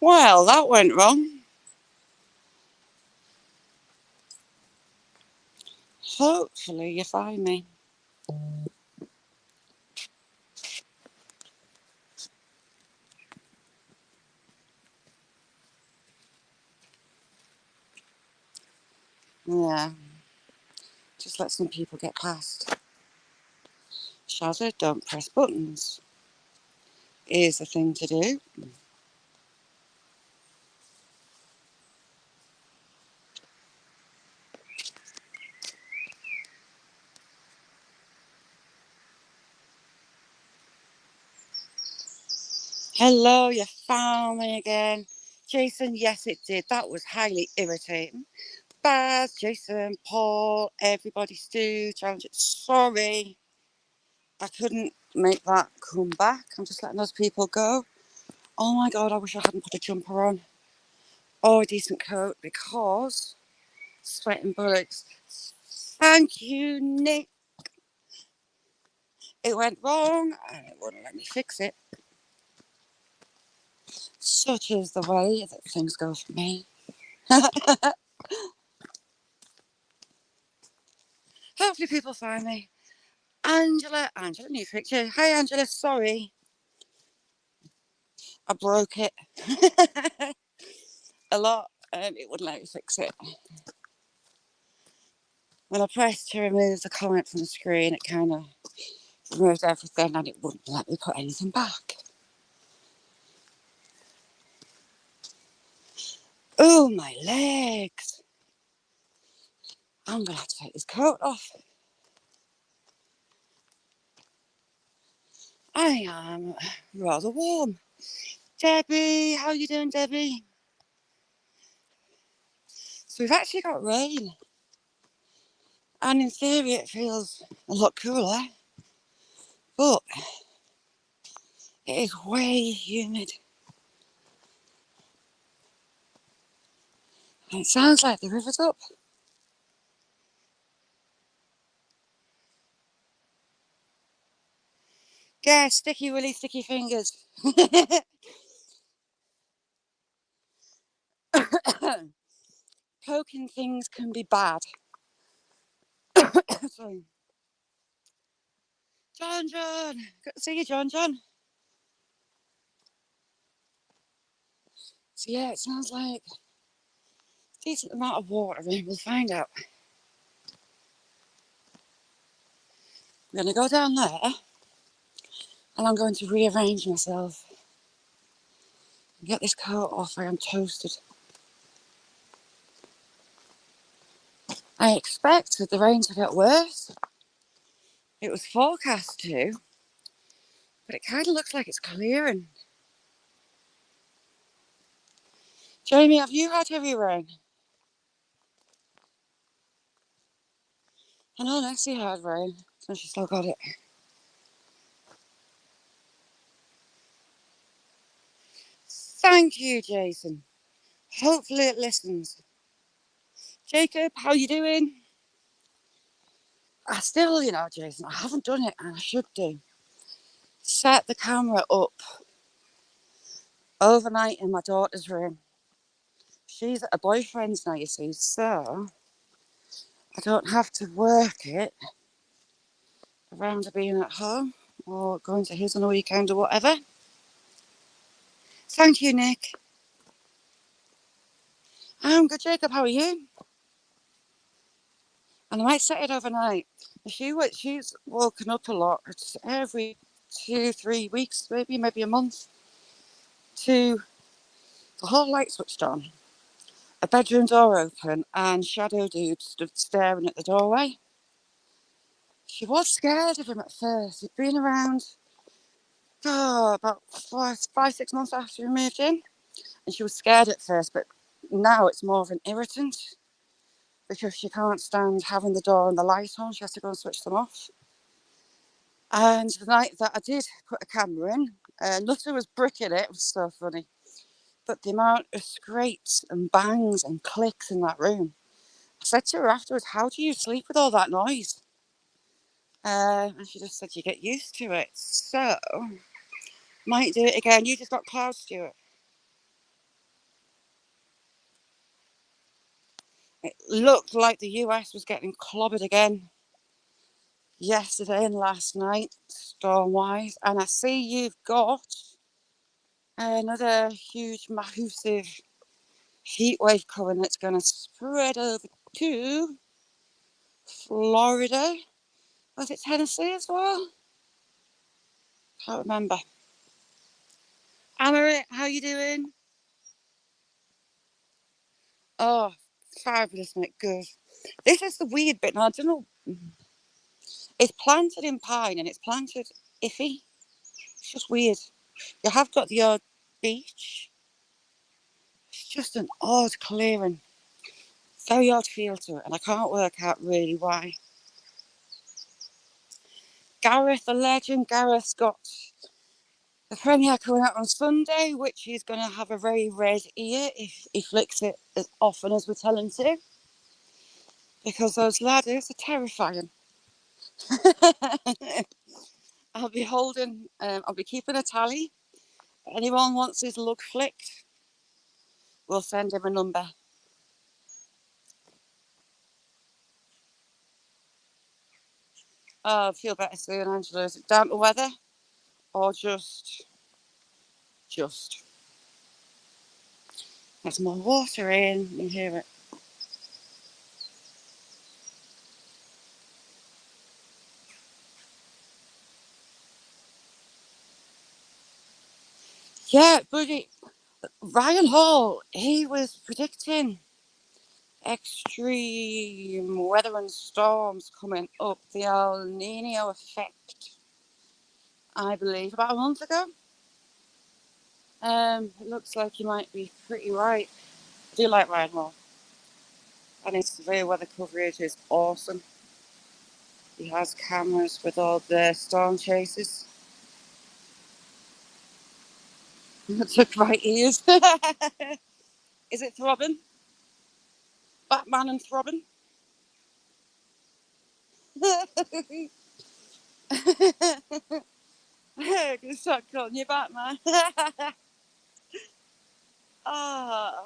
Well, that went wrong. Hopefully you find me. Yeah. Just let some people get past. Shazza, don't press buttons. Is the thing to do. Hello, you found me again. Jason, yes it did. That was highly irritating. Baz, Jason, Paul, everybody, Stu, challenge it. Sorry, I couldn't make that come back. I'm just letting those people go. Oh my God, I wish I hadn't put a jumper on or a decent coat because sweating bullets. Thank you, Nick. It went wrong and it wouldn't let me fix it. Such is the way that things go for me. Hopefully people find me. Angela, new picture. Hi Angela, sorry. I broke it a lot and it wouldn't let me fix it. When I pressed to remove the comment from the screen, it kind of removed everything and it wouldn't let me put anything back. Oh, my legs. I'm going to have to take this coat off. I am rather warm. Debbie, how are you doing, Debbie? So we've actually got rain. And in theory, it feels a lot cooler. But it is way humid. And it sounds like the river's up. Yeah, sticky willy, sticky fingers. Poking things can be bad. Sorry. John, good to see you, John. So yeah, it sounds like a decent amount of water in. We'll find out. I'm going to go down there and I'm going to rearrange myself and get this coat off. I am toasted. I expected the rain to get worse. It was forecast to, but it kind of looks like it's clearing. Jamie, have you had heavy rain? I know Nessie had rain, so she still got it. Thank you, Jason. Hopefully it listens. Jacob, how you doing? I still, Jason, I haven't done it and I should do. Set the camera up overnight in my daughter's room. She's at a boyfriend's now, you see, so I don't have to work it around her being at home or going to his on a weekend or whatever. Thank you, Nick. I'm good, Jacob. How are you? And I might set it overnight. She's woken up a lot. It's every 2-3 weeks, maybe a month, to the whole light switched on, a bedroom door open, and Shadow Dude stood staring at the doorway. She was scared of him at first. He'd been around about 5-6 months after we moved in, and she was scared at first, but now it's more of an irritant because she can't stand having the door and the light on. She has to go and switch them off. And the night that I did put a camera in, Nutter was bricking it. It was so funny. But the amount of scrapes and bangs and clicks in that room. I said to her afterwards, how do you sleep with all that noise? And she just said, you get used to it. So, might do it again. You just got cloud, Stuart. It looked like the US was getting clobbered again yesterday and last night, storm-wise. And I see you've got another huge, massive heat wave coming that's going to spread over to Florida. Was it Tennessee as well? Can't remember. Anna, how you doing? Oh, fabulous, mate. Good. This is the weird bit. Now, I don't know. It's planted in pine and it's planted iffy. It's just weird. You have got the odd beach. It's just an odd clearing. Very odd feel to it, and I can't work out really why. Gareth, the legend, Gareth's got the premiere coming out on Sunday, which he's going to have a very red ear if he flicks it as often as we tell him to, because those ladders are terrifying. I'll be keeping a tally. If anyone wants his lug flicked, we'll send him a number. Oh, I'll feel better soon, Angela. Is it down to weather or just? There's more water in. You hear it. Yeah, buddy. Ryan Hall, he was predicting extreme weather and storms coming up, the El Nino effect, I believe, about a month ago. It looks like you might be pretty right. I do like Ryan Hall, and his severe weather coverage is awesome. He has cameras with all the storm chasers. I took my ears. Is it throbbing? Batman and throbbing? I'm gonna start calling you Batman. Ah,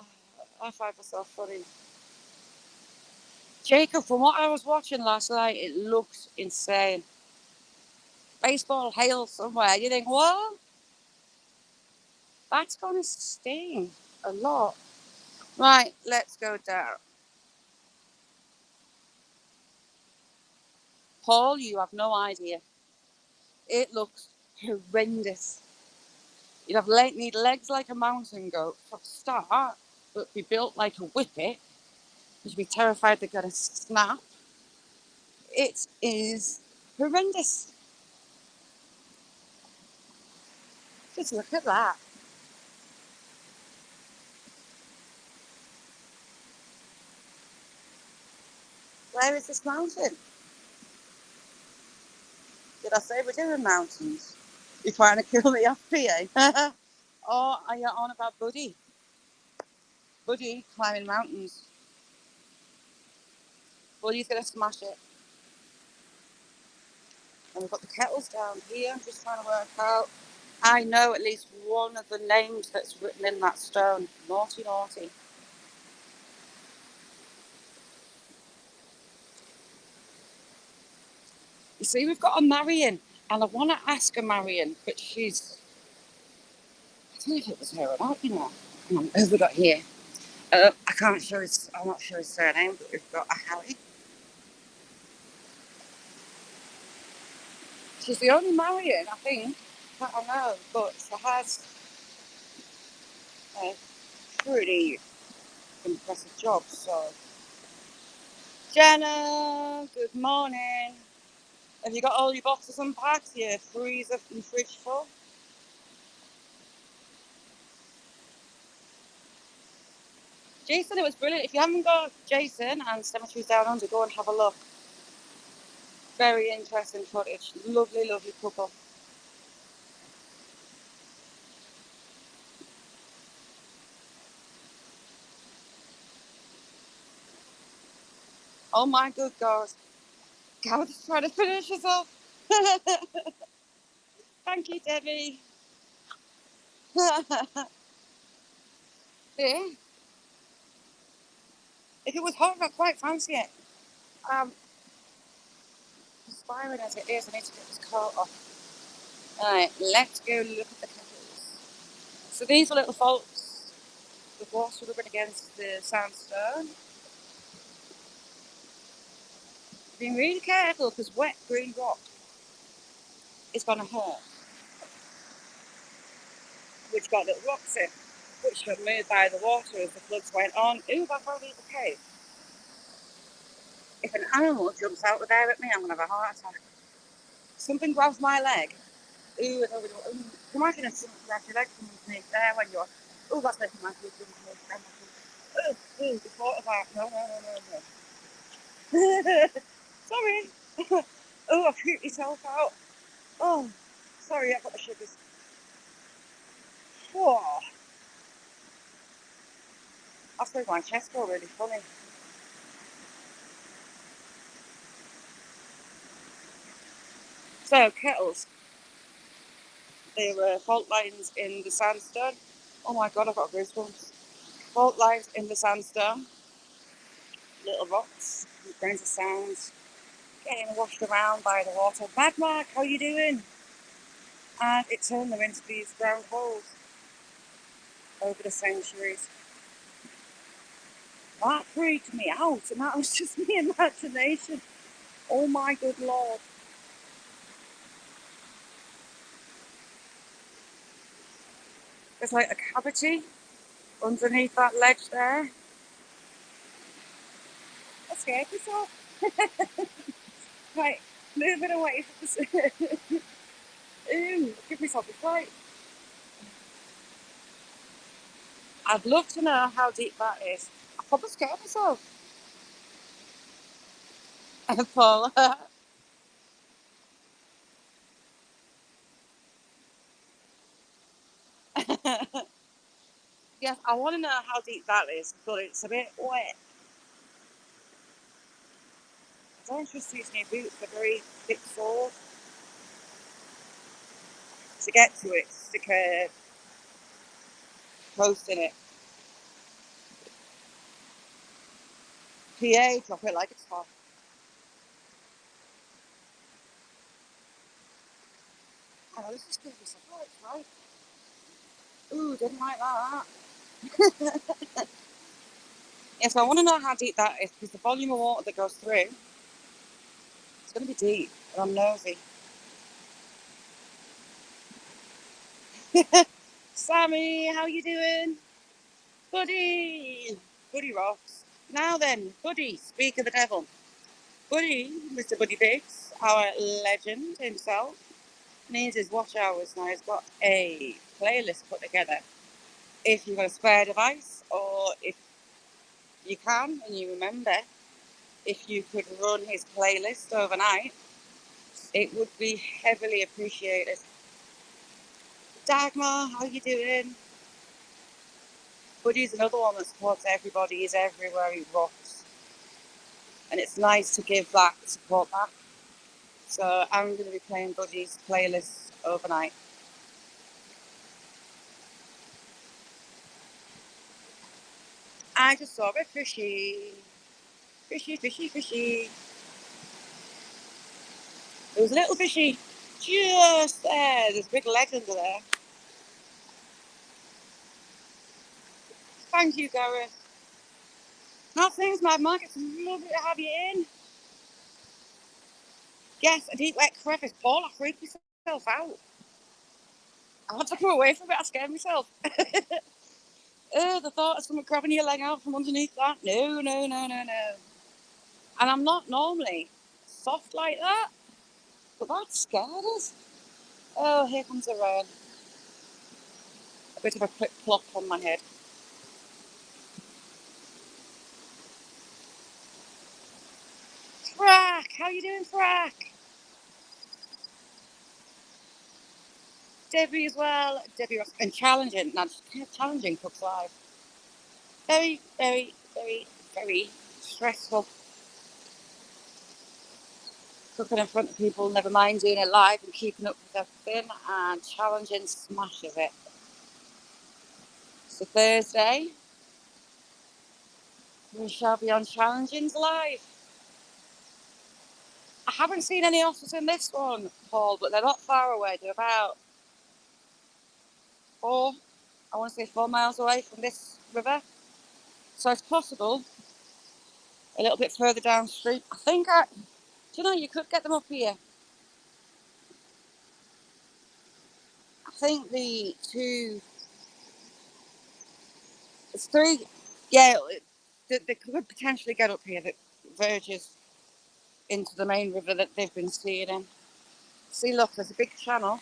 I find myself funny. Jacob, from what I was watching last night, it looks insane. Baseball hail somewhere. You think, what? That's going to sting a lot. Right, let's go down. Paul, you have no idea. It looks horrendous. You'd have need legs like a mountain goat for a start, but be built like a whippet. You'd be terrified they're going to snap. It is horrendous. Just look at that. Where is this mountain? Did I say we're doing mountains? You're trying to kill me off, PA? Or are you on about Buddy? Buddy climbing mountains. Buddy's going to smash it. And we've got the kettles down here. I'm just trying to work out. I know at least one of the names that's written in that stone. Naughty, naughty. You see, we've got a Marion. And I want to ask a Marion, but she's... I don't know if it was her or not, you know. Hang on, who have we got here? I can't show his... I'm not sure his surname, but we've got a Harry. She's the only Marion, I think, that I know, but she has a pretty impressive job. So, Jenna, good morning. Have you got all your boxes unpacked? Your freezer and fridge full? Jason, it was brilliant. If you haven't got Jason and Cemeteries Down Under, go and have a look. Very interesting footage. Lovely, lovely couple. Oh my good God. Gareth's trying to finish us off. Thank you, Debbie. Yeah. If it was hot, I'd quite fancy it. Inspiring as it is, I need to get this coat off. Alright, let's go look at the kettles. So these are little faults. The water rubbing against the sandstone. Being really careful because wet green rock is going to hurt. Which got little rocks in, which were moved by the water as the floods went on. Ooh, that's probably the cave. If an animal jumps out of there at me, I'm going to have a heart attack. Something grabs my leg. Ooh, I don't know. Can you imagine if something grabs your leg from underneath there when you're, ooh, that's making my food. Ooh, the thought of that. No, no, no, no, no. Sorry. Oh, I pooped myself out. Oh, sorry, I got the sugars. Whoa. That's made my chest go really funny. So, kettles. There were fault lines in the sandstone. Oh my god, I've got goosebumps. Fault lines in the sandstone. Little rocks, grains of sand, getting washed around by the water. Mad Mark, how you doing? And it turned them into these round holes over the centuries. That freaked me out, and that was just my imagination. Oh my good lord. There's like a cavity underneath that ledge there. I scared myself. Right, moving away from the ooh, give myself a fright. I'd love to know how deep that is. I probably scared myself. Paul. Yes, I want to know how deep that is, but it's a bit wet. I don't trust these new boots, they're very thick soles. To get to it, stick a post in it. PA, drop it like it's hot. I know, this is going to be so right? Ooh, didn't like that. Yes, I want to know how deep that is because the volume of water that goes through, it's going to be deep, and I'm nosy. Sammy, how you doing? Buddy! Buddy rocks. Now then, Buddy, speak of the devil. Buddy, Mr. Buddy Biggs, our legend himself, needs his watch hours now. He's got a playlist put together. If you've got a spare device, or if you can and you remember, if you could run his playlist overnight, it would be heavily appreciated. Dagmar, how you doing? Buddy's another one that supports everybody. He's everywhere. He rocks. And it's nice to give that support back. So I'm going to be playing Buddy's playlist overnight. I just saw a fishy. Fishy, fishy, fishy. There was a little fishy just there. There's a big leg under there. Thank you, Gareth. How's things, Mad Mark? It's lovely to have you in. Yes, a deep wet crevice. Paul, I freaked myself out. I had to go away from it. I scared myself. The thought of someone grabbing your leg out from underneath that. No, no, no, no, no. And I'm not normally soft like that, but that scared us. Oh, here comes the rain. A bit of a quick plop on my head. Frack! How you doing, Frack? Debbie as well. Debbie Ross. And challenging. Now, challenging cooks live. Very, very, very, very stressful. Cooking in front of people, never mind doing it live and keeping up with everything. And challenging smashes it. So Thursday, We shall be on Challengings Live. I haven't seen any otters in this one, Paul, but they're not far away. They're about I want to say 4 miles away from this river. So it's possible a little bit further downstream. Do you know, you could get them up here. I think it's three, yeah, they could potentially get up here that verges into the main river that they've been seeing in. See, look, there's a big channel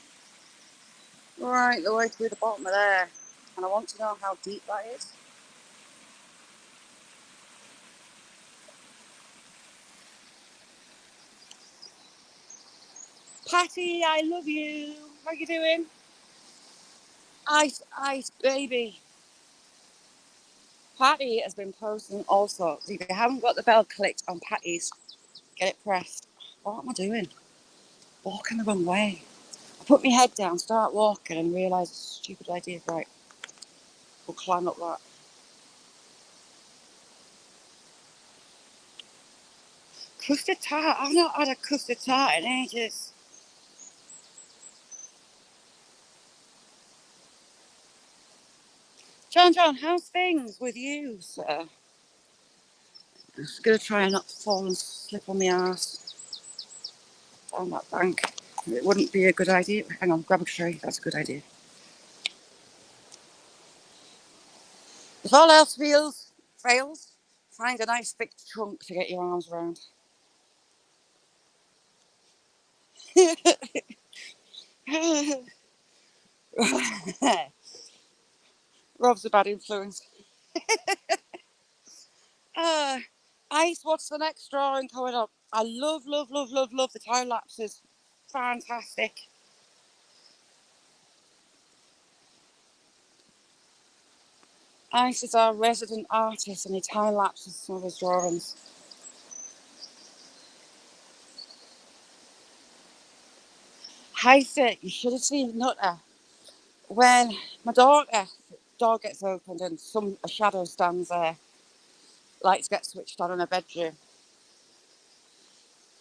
right the way through the bottom of there. And I want to know how deep that is. Patty, I love you. How you doing? Ice, ice, baby. Patty has been posting all sorts. If you haven't got the bell clicked on Patty's, get it pressed. What am I doing? Walking the wrong way. I put my head down, start walking, and realise it's a stupid idea. Right, we'll climb up that. Custard tart. I've not had a custard tart in ages. John, how's things with you, sir? I'm just going to try and not fall and slip on my arse down that bank. It wouldn't be a good idea. Hang on, grab a tree. That's a good idea. If all else fails, find a nice big trunk to get your arms around. Rob's a bad influence. Ice, what's the next drawing coming up? I love the time lapses. Fantastic. Ice is our resident artist and he time lapses some of his drawings. Heisty, you should have seen Nutter. When my door gets opened and a shadow stands there, lights get switched on in a bedroom.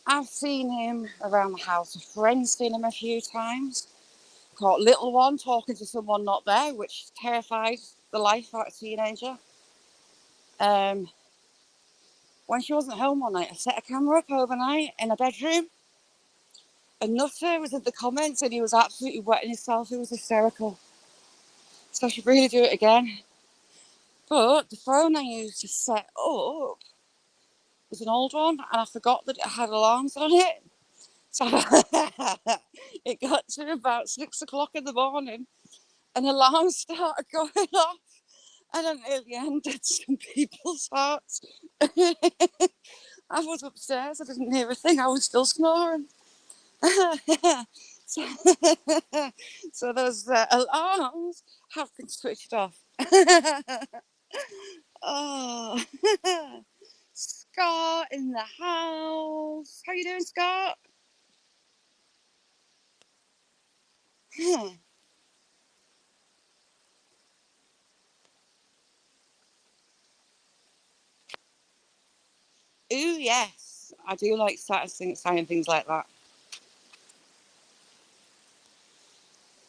I've seen him around the house. A friend's seen him a few times. Caught little one talking to someone not there, which terrified the life out of a teenager. When she wasn't home one night, I set a camera up overnight in a bedroom. And Nutter was in the comments and he was absolutely wetting himself. He was hysterical. So I should really do it again. But the phone I used to set up was an old one and I forgot that it had alarms on it. So it got to about 6 o'clock in the morning and alarms started going off. And I nearly ended some people's hearts. I was upstairs, I didn't hear a thing, I was still snoring. So those alarms have been switched off. Oh, Scott in the house. How you doing, Scott? Ooh, yes. I do like saying things like that.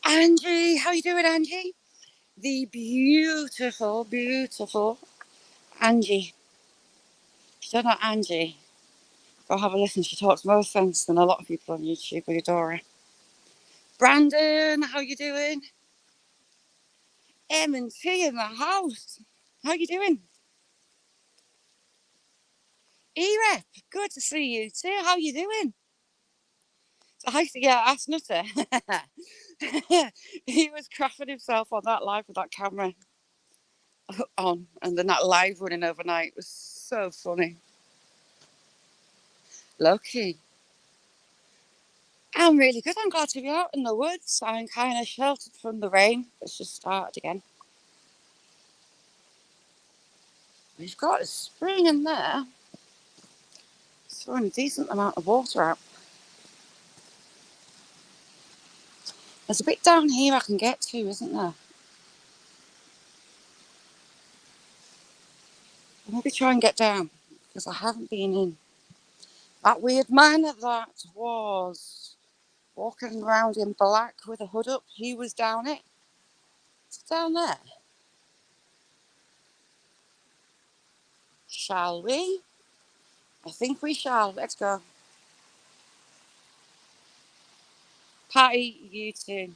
Angie, how you doing, Angie? The beautiful Angie. If you don't know Angie, go have a listen. She talks more sense than a lot of people on YouTube. We adore her. Brandon, how you doing? M&T in the house. How you doing? E-Rep, good to see you too. How you doing? So ask Nutter. He was crafting himself on that live with that camera on, and then that live running overnight was so funny. Low-key. I'm really good. I'm glad to be out in the woods. I'm kind of sheltered from the rain. It's just started again. We've got a spring in there. It's throwing a decent amount of water out. There's a bit down here I can get to, isn't there? Maybe try and get down, because I haven't been in. That weird man that was walking around in black with a hood up, he was down it. It's down there. Shall we? I think we shall. Let's go. Patty, you too.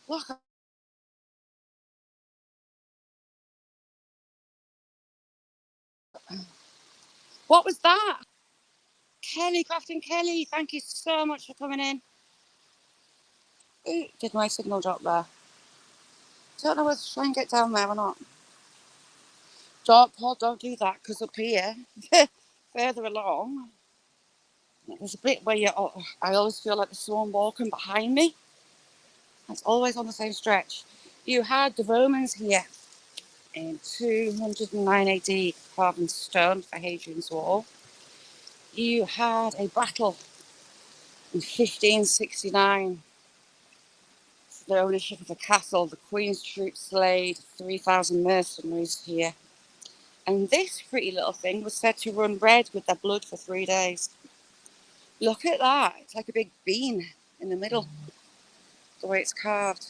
Look. What was that? Kelly, Crafting Kelly, thank you so much for coming in. Ooh, did my signal drop there? Don't know whether to try and get down there or not. Paul, don't do that, because up here, further along, there's a bit where I always feel like there's someone walking behind me. It's always on the same stretch. You had the Romans here in 209 AD, carved in stone for Hadrian's Wall. You had a battle in 1569 for the ownership of the castle. The Queen's troops slayed 3,000 mercenaries here. And this pretty little thing was said to run red with their blood for 3 days. Look at that. It's like a big bean in the middle, the way it's carved.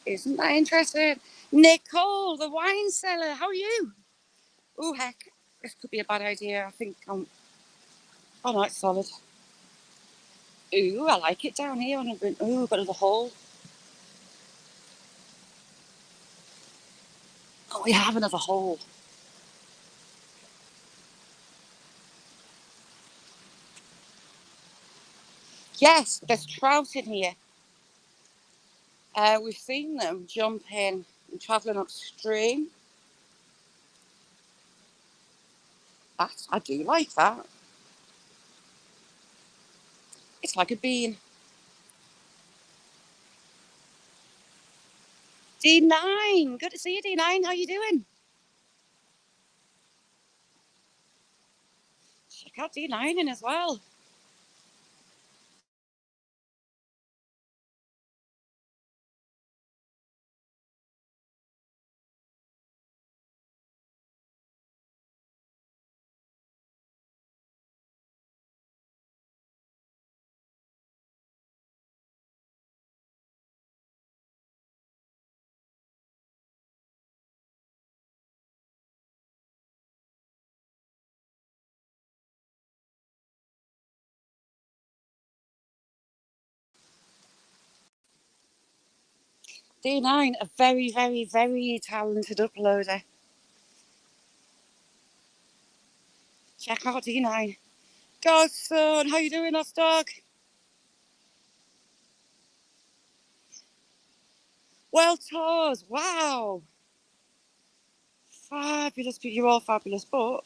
Isn't that interesting? Nicole, the wine cellar, how are you? Oh, heck, this could be a bad idea. I think oh no, it's solid. Ooh, I like it down here. Ooh, got another hole. Oh, we have another hole. Yes, there's trout in here. We've seen them jumping and travelling upstream. I do like that. It's like a bean. D9, good to see you, D9. How you doing? Check out D9 in as well. D9, a very, very, very talented uploader. Check out D9. Godson, how you doing, us dog? Well, Tars, wow. Fabulous, you're all fabulous, but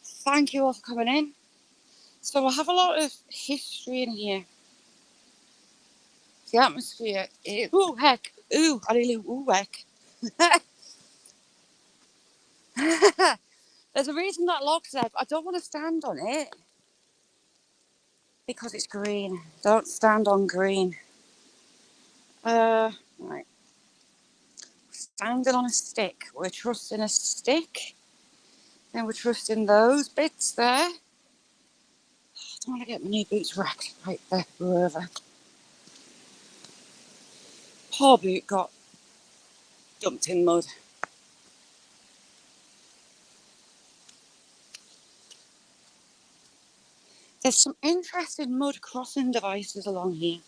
thank you all for coming in. So I have a lot of history in here. The atmosphere is, ooh, heck, ooh, I really, ooh, heck. There's a reason that log's there, but I don't want to stand on it because it's green. Don't stand on green. Right. Standing on a stick. We're trusting a stick. Then we're trusting those bits there. I don't want to get my new boots wrecked right there, wherever. Poor boot got dumped in mud. There's some interesting mud crossing devices along here.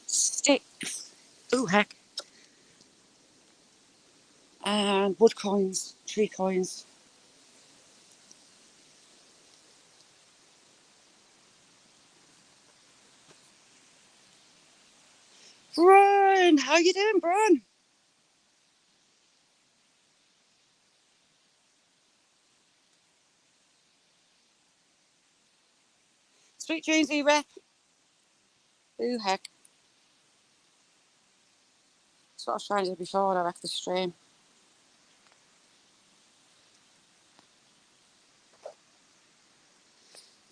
Sticks. Ooh, heck. And wood coins, tree coins. Brian, how you doing, Brian? Sweet dreams, E-Rep. Ooh, heck. That's what I was trying to do before I wrecked the stream.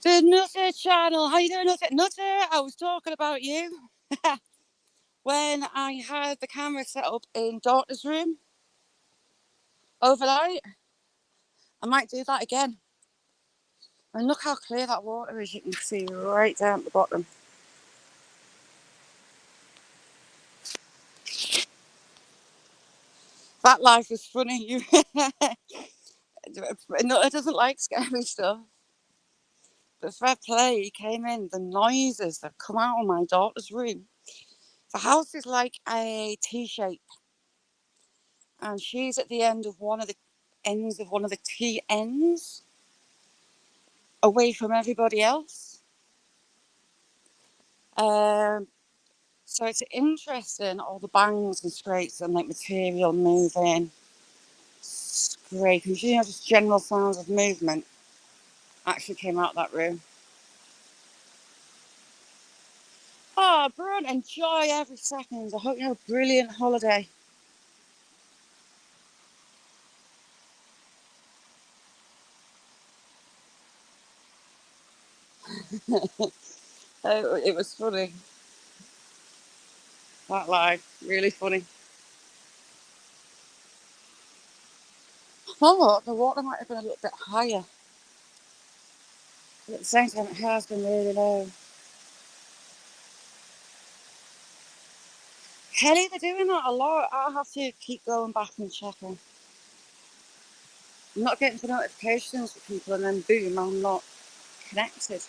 The Nutter channel. How you doing, Nutter? Nutter, I was talking about you when I had the camera set up in daughter's room overnight. I might do that again. And look how clear that water is. You can see right down at the bottom. That life was funny. Nutter doesn't like scary stuff. But fair play, he came in. The noises that come out of my daughter's room. The house is like a T shape, and she's at the end of one of the ends of one of the T ends, away from everybody else. Um, so it's interesting, all the bangs and scrapes and like material moving, scraping, just general sounds of movement actually came out that room. Oh, Brun, enjoy every second. I hope you have a brilliant holiday. It was funny. That lie, really funny. Oh, the water might have been a little bit higher. But at the same time, it has been really low. Kelly, they're doing that a lot. I'll have to keep going back and checking. I'm not getting the notifications for people, and then boom, I'm not connected.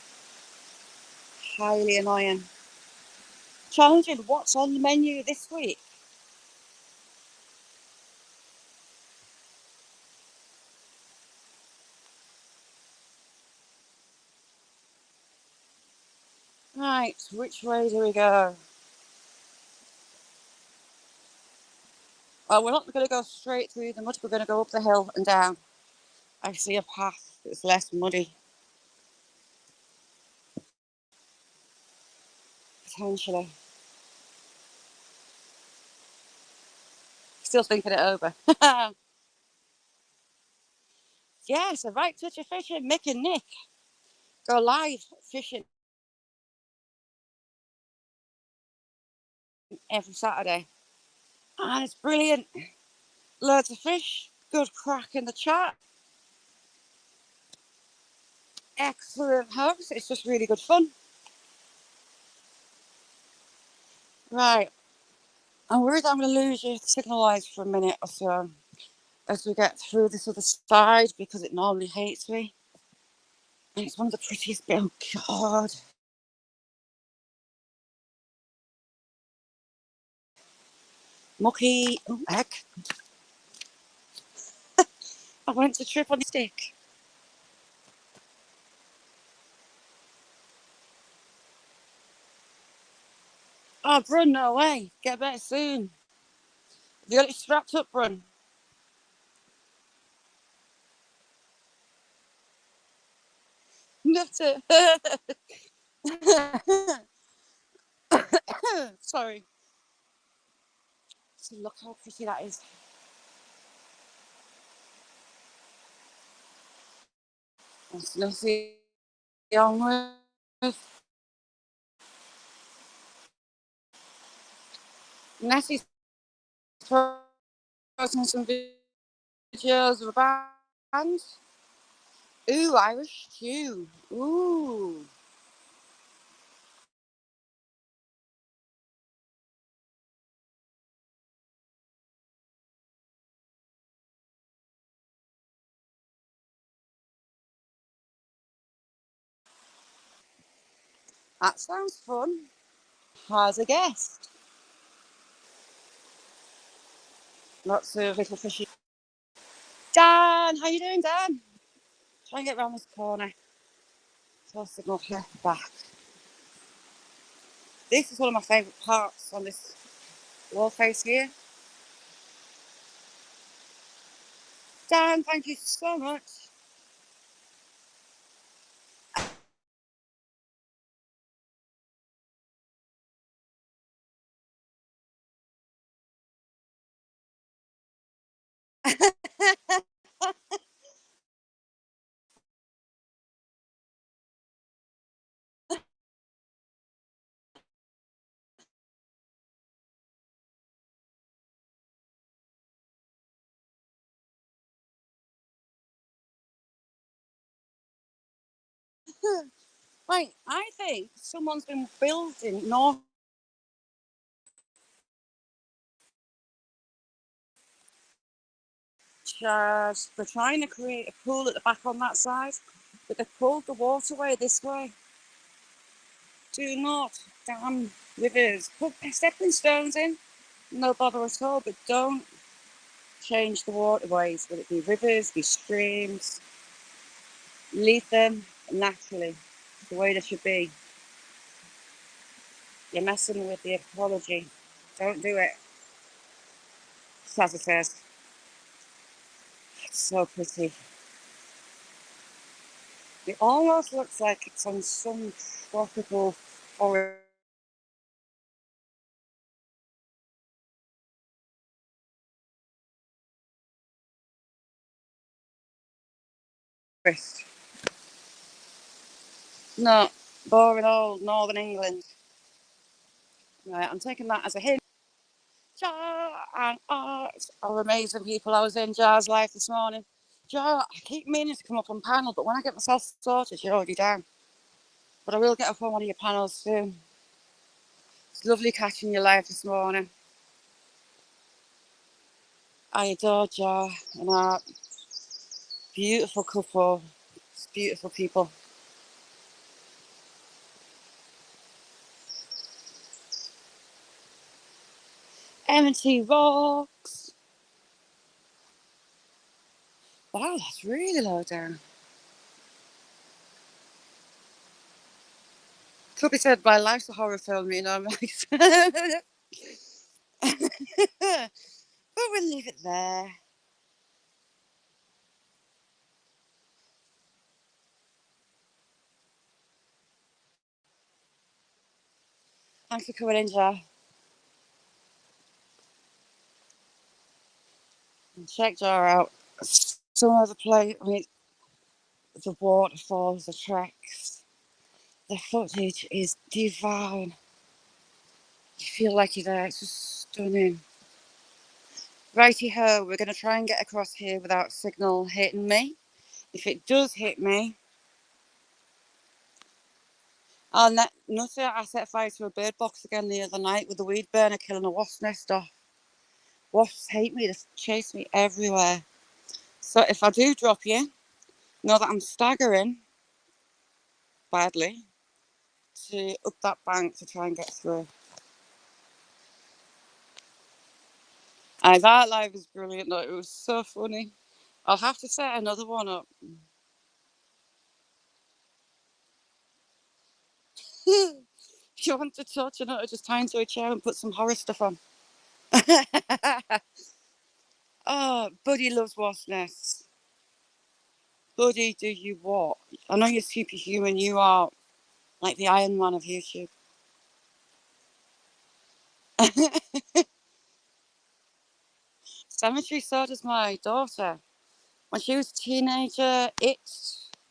Highly annoying. Challenging, what's on the menu this week? Right, which way do we go? Well, we're not going to go straight through the mud. We're going to go up the hill and down. I see a path that's less muddy, potentially. Still thinking it over. Yes, a right touch of fishing. Mick and Nick go live fishing every Saturday. And it's brilliant. Loads of fish. Good crack in the chat. Excellent hugs. It's just really good fun. Right. I'm worried I'm going to lose you signal-wise for a minute or so as we get through this other side because it normally hates me. And it's one of the prettiest bits. Oh, God. Mucky. Oh, heck. I went to trip on the stick. Oh, Brun, no way. Get better soon. Have you got it strapped up, Brun? That's it. Sorry. So look how pretty that is. That's Nessie on with. Nessie's posting some videos of a band. Ooh, Irish stew. Ooh. That sounds fun. Has a guest. Lots of little fishy. Dan, how you doing, Dan? Try and get around this corner. So signal here back. This is one of my favourite parts on this wall face here. Dan, thank you so much. Right, I think someone's been building north. They're trying to create a pool at the back on that side, but they've pulled the waterway this way. Do not dam rivers. Put stepping stones in, no bother at all, but don't change the waterways, whether it be rivers, be streams. Leave them naturally, the way they should be. You're messing with the ecology. Don't do it. Sazza says. It's so pretty. It almost looks like it's on some tropical forest. No, boring old Northern England. Right, I'm taking that as a hint. Jar and Art are amazing people. I was in Jar's live this morning. Jar, I keep meaning to come up on panel, but when I get myself sorted, you're already down. But I will get up on one of your panels soon. It's lovely catching you live this morning. I adore Jar and Art. Beautiful couple. It's beautiful people. M&T rocks. Wow, that's really low down. Could be said my life's a horror film, you know. But we'll leave it there. Thanks for coming in, Jar. And check Jar out. Some of the place, I mean, the waterfalls, the tracks, the footage is divine. You feel like you're there. It's just stunning. Righty ho, we're going to try and get across here without signal hitting me. If it does hit me, nothing. I set fire to a bird box again the other night with a weed burner killing a wasp nest off. Wasps hate me, they chase me everywhere. So if I do drop you, know that I'm staggering badly to up that bank to try and get through. That live was brilliant though, it was so funny. I'll have to set another one up. You want to touch another, just tie into a chair and put some horror stuff on. Oh, Buddy loves wasp nests. Buddy, do you what? I know you're superhuman, you are like the Iron Man of YouTube. Cemetery, so does my daughter. When she was a teenager, it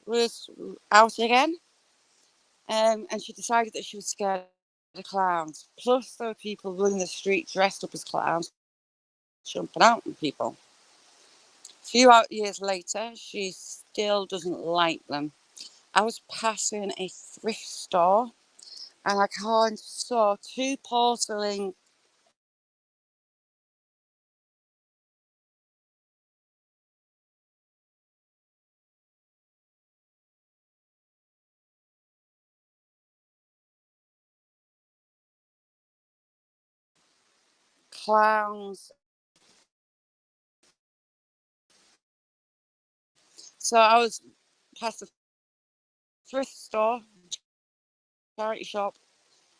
was out again, and she decided that she was scared of clowns. Plus, there were people running the street dressed up as clowns, jumping out on people. A few years later, she still doesn't like them. I was passing a thrift store, and I saw two porcelain clowns. So I was past the thrift store, charity shop,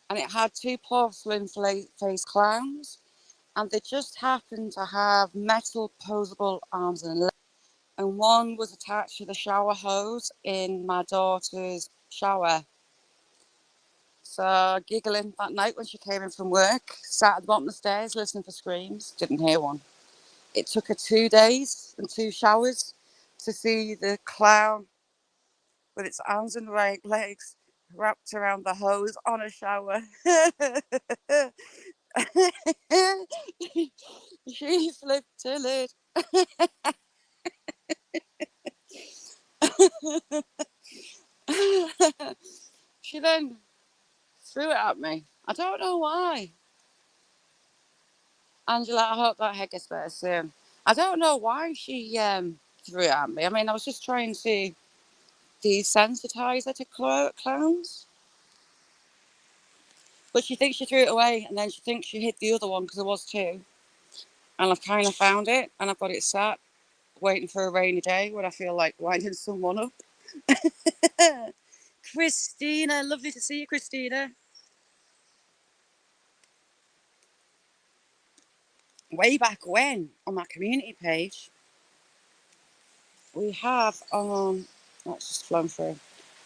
and it had two porcelain face clowns, and they just happened to have metal posable arms and legs. And one was attached to the shower hose in my daughter's shower. So giggling that night when she came in from work, sat at the bottom of the stairs listening for screams, didn't hear one. It took her 2 days and 2 showers to see the clown with its arms and legs wrapped around the hose on a shower. She flipped her lid. She then threw it at me. I don't know why. Angela, I hope that head gets better soon. I don't know why she threw it at me. I mean, I was just trying to desensitize her to clowns. But she thinks she threw it away, and then she thinks she hit the other one because there was two. And I've kind of found it, and I've got it sat, waiting for a rainy day when I feel like winding someone up. Christina, lovely to see you, Christina. Way back when, on my community page, we have, that's just flown through,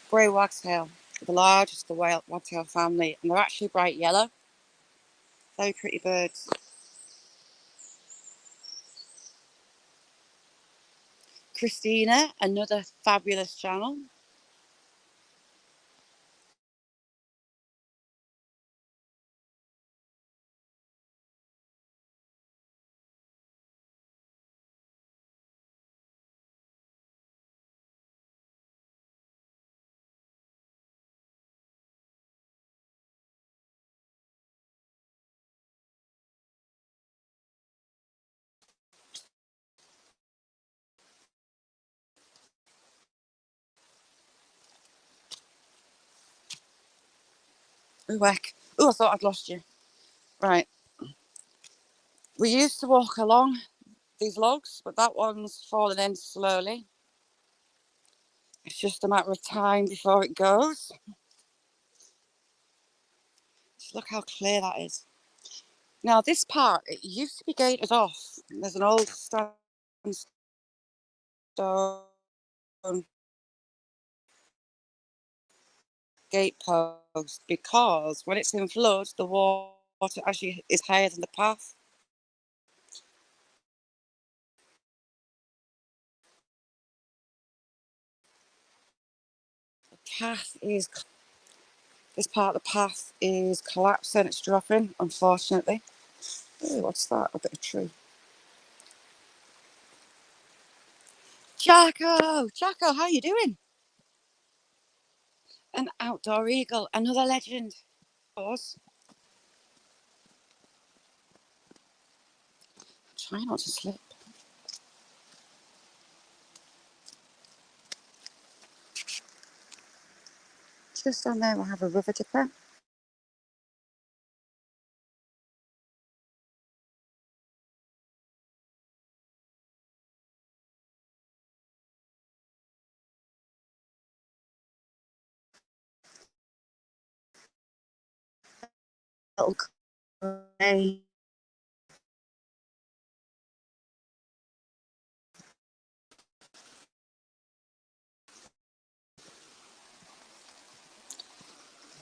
grey wagtail, the largest of the wagtail family, and they're actually bright yellow. Very pretty birds. Christina, another fabulous channel. Ooh, heck. Ooh, I thought I'd lost you. Right. We used to walk along these logs, but that one's fallen in slowly. It's just a matter of time before it goes. Just look how clear that is. Now, this part, it used to be gated off. There's an old sandstone gate post because when it's in flood, the water actually is higher than the path. The path is, this part of the path is collapsing, it's dropping, unfortunately. Ooh, what's that? A bit of tree. Jacko, how you doing? An outdoor eagle, another legend. Try not to slip. Just down there, we'll have a river dipper. Little clay.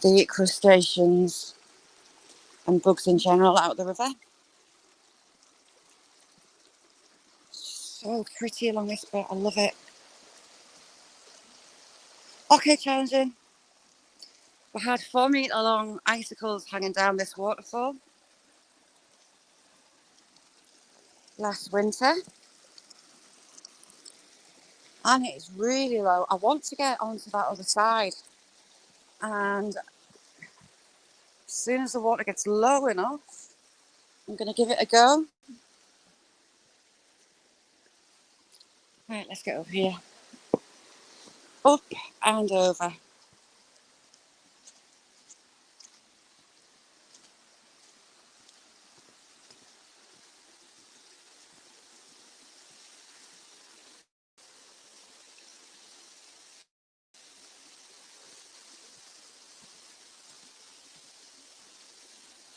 They eat crustaceans and bugs in general out of the river. So pretty along this bit, I love it. Okay, challenging. We had 4-metre long icicles hanging down this waterfall last winter. And it's really low. I want to get onto that other side. And as soon as the water gets low enough, I'm going to give it a go. Right, let's get over here. Up and over.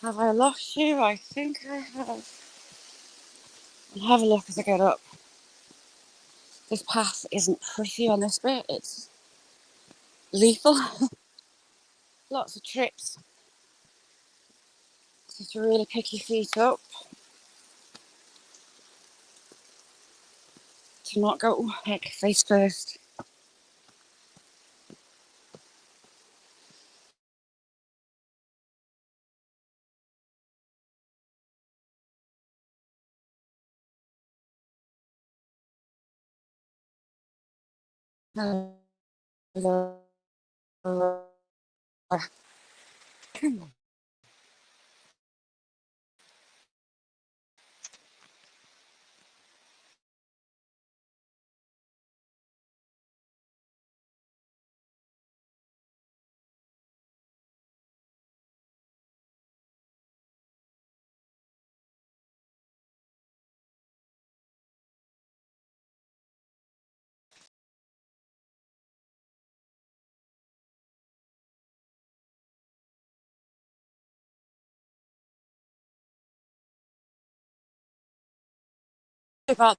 Have I lost you? I think I have. I'll have a look as I get up. This path isn't pretty on this bit. It's lethal. Lots of trips. So you have to really pick your feet up to not go, oh heck, face first. Hello. About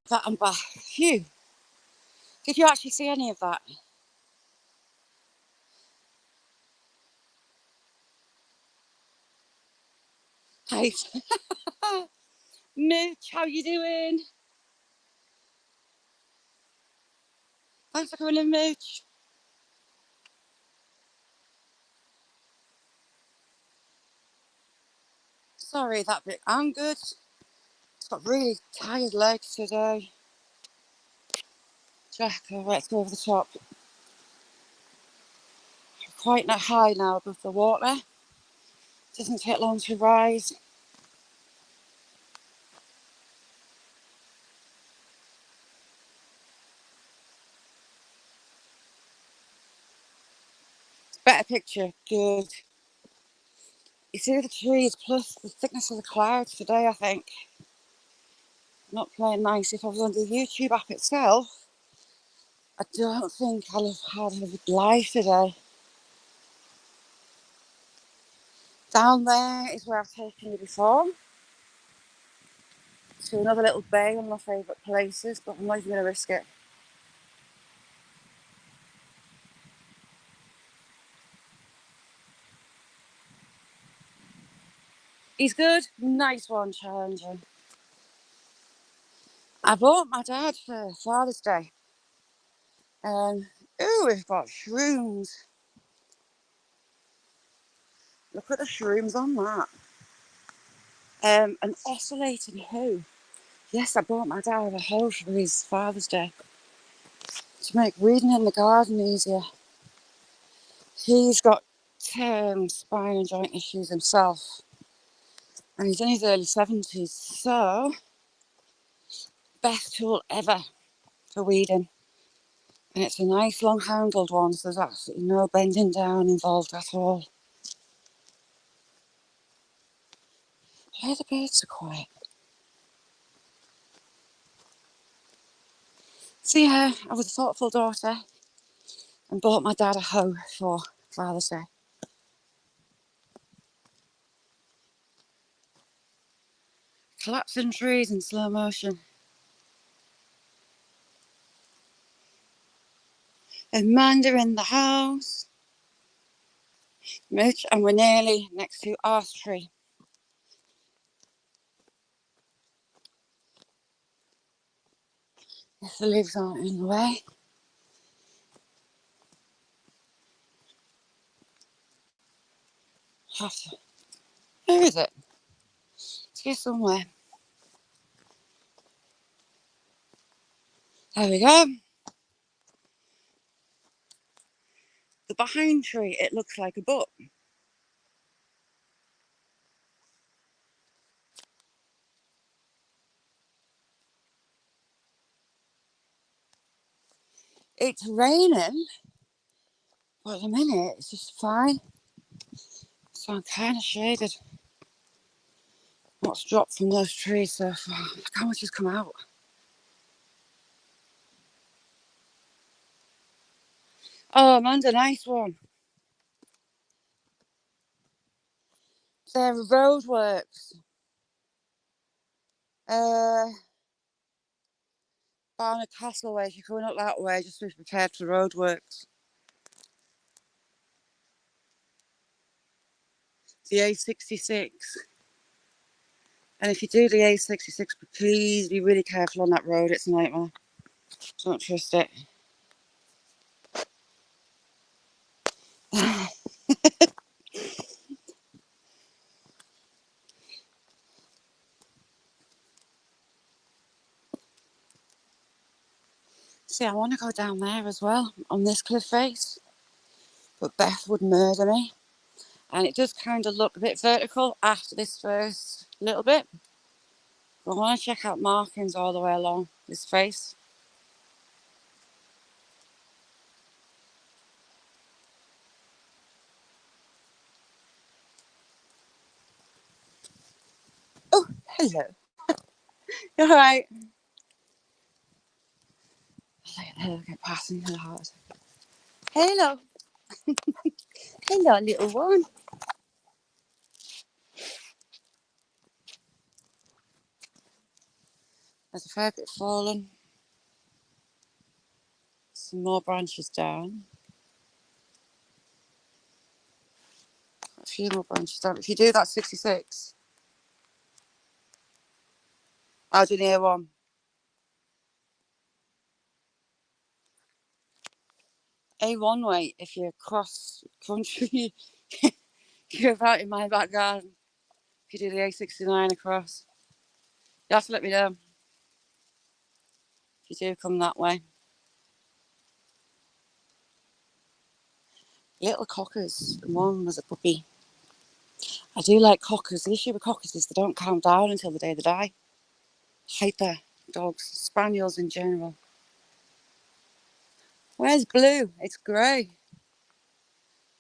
that, Amber. Phew. Did you actually see any of that? Hey, Mooch, how you doing? Thanks for coming in, Mooch. Sorry, that bit. I'm good. It's got really tired legs today. Jack, let's go over the top. Quite not high now above the water. Doesn't take long to rise. Better picture. Good. You see the trees plus the thickness of the clouds today, I think. Not playing nice. If I was on the YouTube app itself, I don't think I'll have had a live today. Down there is where I've taken you before. To another little bay, one of my favourite places, but I'm not even going to risk it. He's good. Nice one, challenging. I bought my dad for Father's Day. Ooh, we've got shrooms. Look at the shrooms on that. An oscillating hoe. Yes, I bought my dad a hoe for his Father's Day to make weeding in the garden easier. He's got spine and joint issues himself, and he's in his early 70s, so best tool ever for weeding. And it's a nice long handled one, so there's absolutely no bending down involved at all. Why are the birds so quiet? So yeah, I was a thoughtful daughter and bought my dad a hoe for Father's Day. Collapsing trees in slow motion. Amanda in the house. Mitch, and we're nearly next to our tree. If the leaves aren't in the way. Have to. Where is it? It's here somewhere. There we go. The behind tree, it looks like a book. It's raining, but at the minute it's just fine. So I'm kind of shaded. What's dropped from those trees so far? Look how much has come out. Oh, Amanda, nice one. They're roadworks. Barnard Castle way. If you're coming up that way, just be prepared for roadworks. The A66. And if you do the A66, please be really careful on that road. It's a nightmare. Don't trust it. See, I want to go down there as well, on this cliff face. but Beth would murder me. And it does kind of look a bit vertical after this first little bit. But I want to check out markings all the way along this face. Oh, hello. All right. Hello, get passing her heart. Hello. Hello, little one. There's a fair bit fallen. Some more branches down. A few more branches down. If you do that 66, I'll do near one. A1 way, if you're cross country, you're about in my back garden. If you do the A69 across, you have to let me know if you do come that way. Little cockers, and one was a puppy. I do like cockers. The issue with cockers is they don't calm down until the day they die. Hate their dogs, spaniels in general. Where's Blue? It's grey.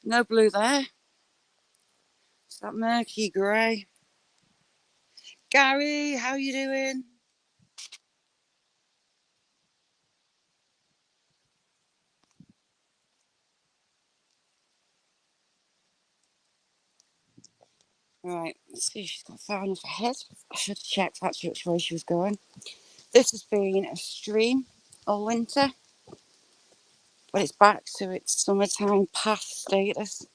No blue there. It's that murky grey. Gary, how you doing? Right, let's see if she's got far enough ahead. I should have checked actually which way she was going. This has been a stream all winter, but it's back to its summertime path status.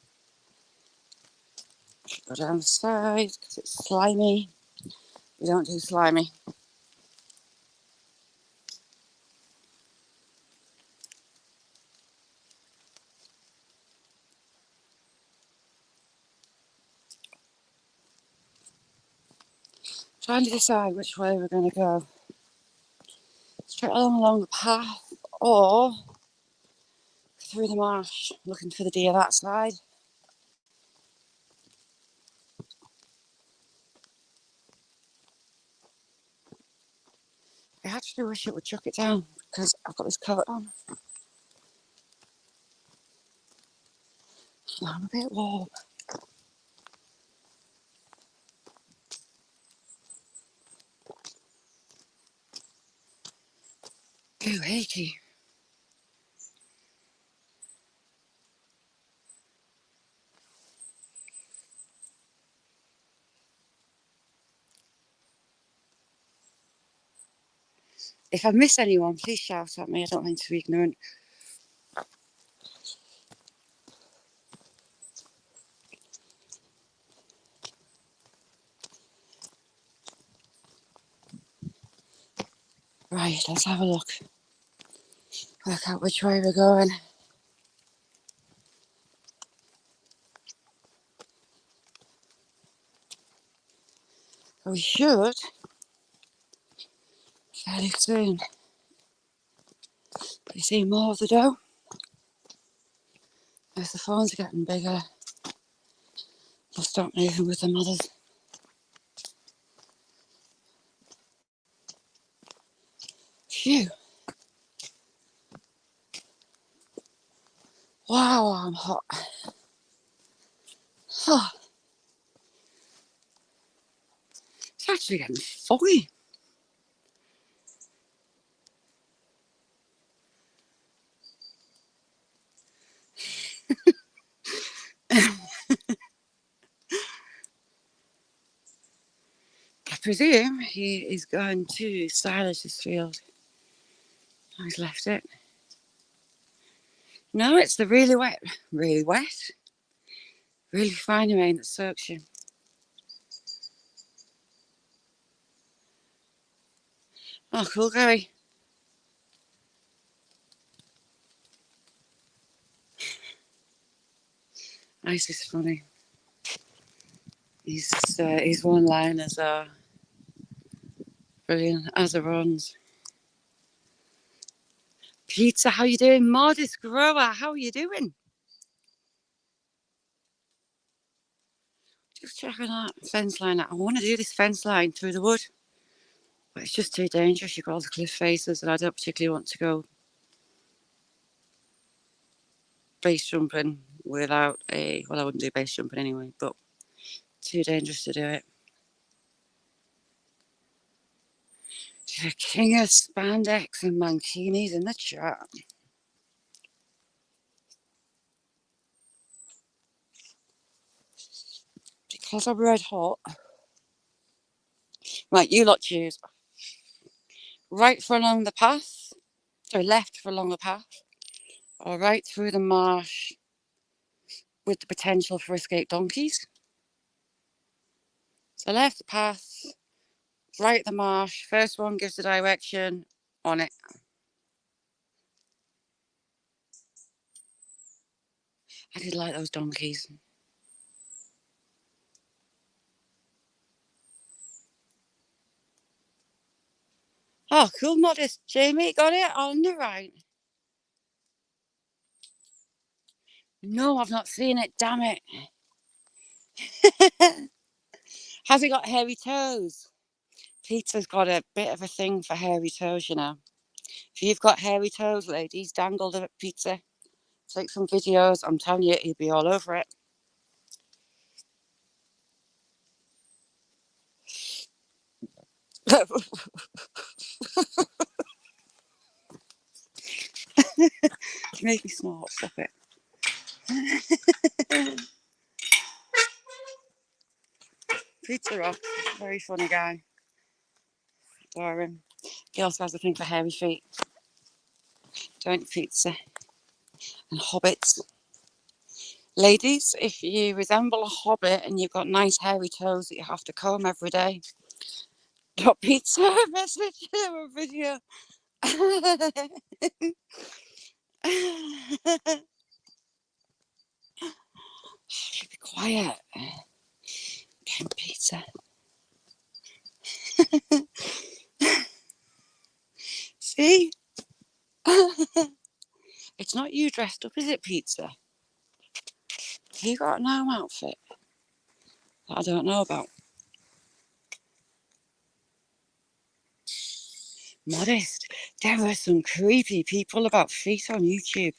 Go down the side because it's slimy. We don't do slimy. Trying to decide which way we're going to go. Straight along the path or through the marsh, looking for the deer that side. I actually wish it would chuck it down because I've got this coat on. I'm a bit warm. Ooh, achy. If I miss anyone, please shout at me. I don't mean to be ignorant. Right, let's have a look. Work out which way we're going. We should fairly soon be seeing more of the doe. As the fawns are getting bigger, they'll stop moving with the mothers. Phew. Wow, I'm hot. Oh, it's actually getting foggy. I presume he is going to silage this field. He's left it. No, it's the really wet, really fine rain that soaks you. Oh, cool, Gary. Ice is funny. His one-liners are brilliant, as are Ron's. Pizza, how you doing? Modest Grower, how are you doing? Just checking that fence line out. I want to do this fence line through the wood, but it's just too dangerous. You've got all the cliff faces, and I don't particularly want to go base jumping without a... Well, I wouldn't do base jumping anyway, but too dangerous to do it. The king of spandex and mankinis in the chat. Because I'm red hot. Right, you lot choose. Right for along the path, or left for along the path, or right through the marsh with the potential for escaped donkeys. So left the path, right the marsh. First one gives the direction, on it. I did like those donkeys. Oh, cool, modest. Jamie, got it on the right. No, I've not seen it, damn it. Has he got hairy toes? Peter's got a bit of a thing for hairy toes, you know. If you've got hairy toes, ladies, dangle the pizza. Take some videos. I'm telling you, he'll be all over it. You make me snort. Stop it. Pizza rocks. Very funny guy. Adore him. He also has a thing for hairy feet. Don't eat pizza. And hobbits. Ladies, if you resemble a hobbit and you've got nice hairy toes that you have to comb every day, drop pizza a message or a video. Should be quiet. Getting pizza. See? It's not you dressed up, is it, Pizza? You got an arm outfit that I don't know about. Modest. There are some creepy people about feet on YouTube.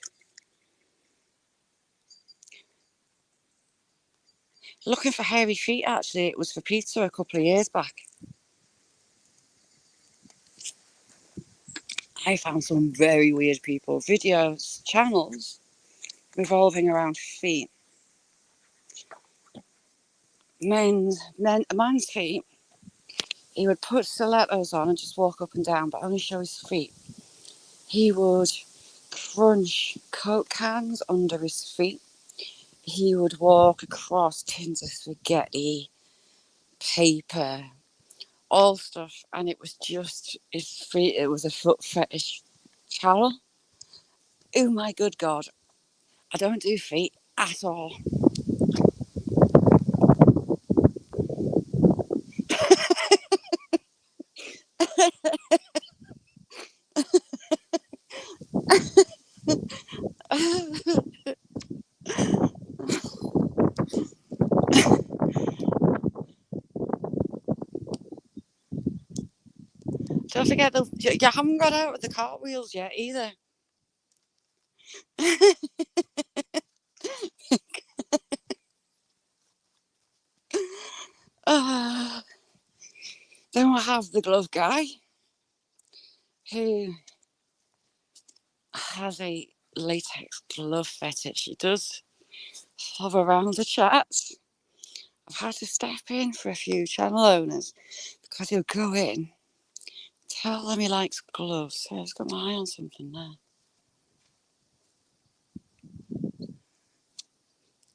Looking for hairy feet, actually. It was for Pizza a couple of years back. I found some very weird people. Videos, channels, revolving around feet. A man's feet, he would put stilettos on and just walk up and down, but only show his feet. He would crunch Coke cans under his feet. He would walk across tins of spaghetti, paper, all stuff, and it was just his feet. It was a foot fetish channel. Oh my good God. I don't do feet at all. Don't forget, you haven't got out of the cartwheels yet either. Then we have the glove guy who has a latex glove fetish. He does hover around the chat. I've had to step in for a few channel owners because he'll go in, tell them he likes gloves. So I've got my eye on something there.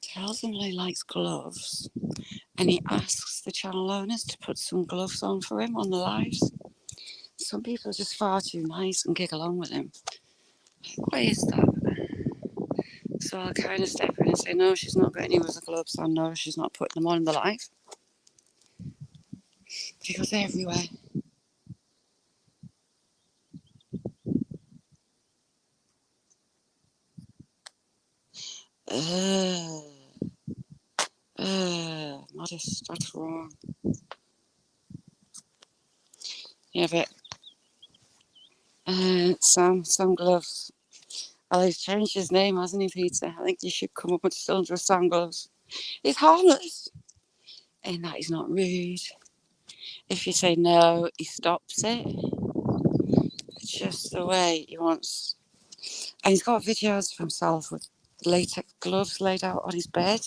Tells them he likes gloves, and he asks the channel owners to put some gloves on for him on the lives. Some people are just far too nice and gig along with him. What is that? So I'll kind of step in and say, no, she's not got any of the gloves on. No, she's not putting them on in the live. Because they're everywhere. modest. That's wrong. Yeah, but Sam Gloves. Oh, he's changed his name, hasn't he, Peter? I think you should come up with still under Sam Gloves. He's harmless in that he's not rude. If you say no, he stops it. It's just the way he wants. And he's got videos of himself with latex gloves laid out on his bed.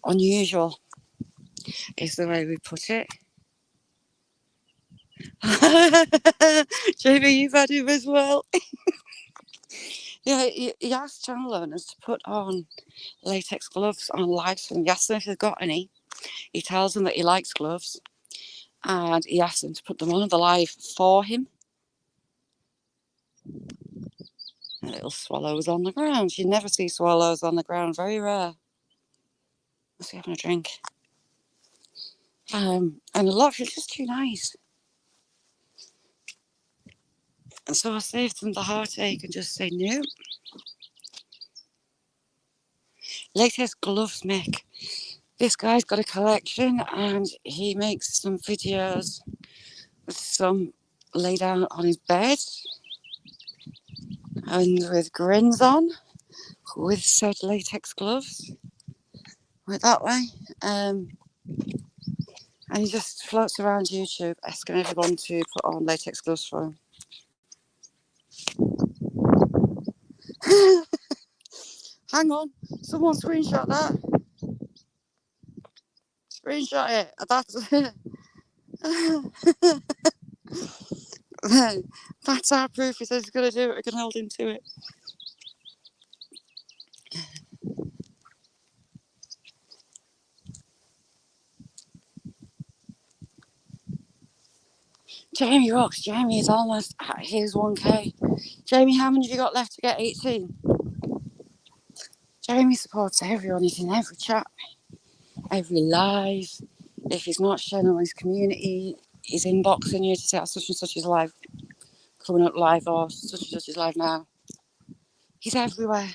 Unusual is the way we put it. Jamie, you've had him as well. Yeah, he asked channel owners to put on latex gloves on live stream. He asked them if they've got any. He tells them that he likes gloves, and he asked them to put them on the live for him. And little swallows on the ground. You never see swallows on the ground. Very rare. Must be having a drink. And a lot of it's just too nice. And so I saved them the heartache and just say no. Latest gloves, Mick. This guy's got a collection and he makes some videos with some laid out on his bed and with grins on with said latex gloves. Right that way. And he just floats around YouTube asking everyone to put on latex gloves for him. Hang on, someone screenshot that. Screenshot it. That's our proof. He says he's going to do it. We can hold him to it. Jamie rocks. Jamie is almost at his 1K. Jamie, how many have you got left to get 18? Jamie supports everyone. He's in every chat, every live. If he's not sharing on his community, he's inboxing you to say such and such is live, coming up live, or such and such is live now. He's everywhere.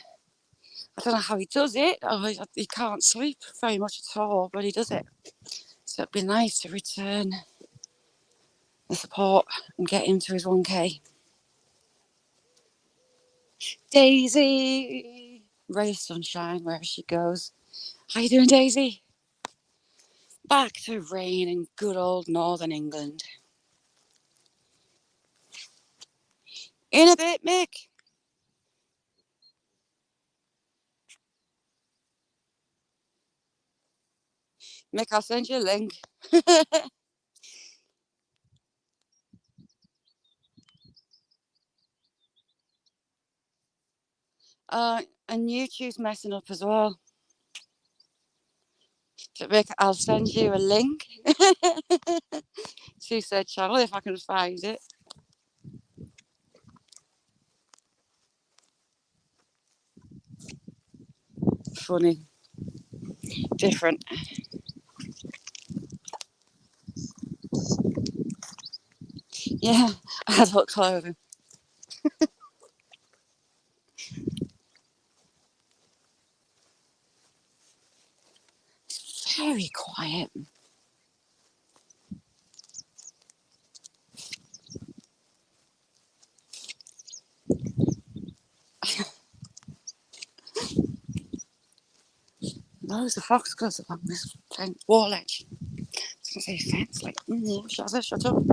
I don't know how he does it. He can't sleep very much at all, but he does it. So it'd be nice to return the support and get him to his 1K. Daisy! Ray of sunshine wherever she goes. How you doing, Daisy? Back to rain in good old Northern England. In a bit, Mick. Mick, I'll send you a link. And YouTube's messing up as well. So Mick, I'll send you a link to said channel if I can find it. Funny. Different. Yeah, adult clothing. Very quiet. Loads of foxgloves along this wall edge. I was going to say fence, like, shut up.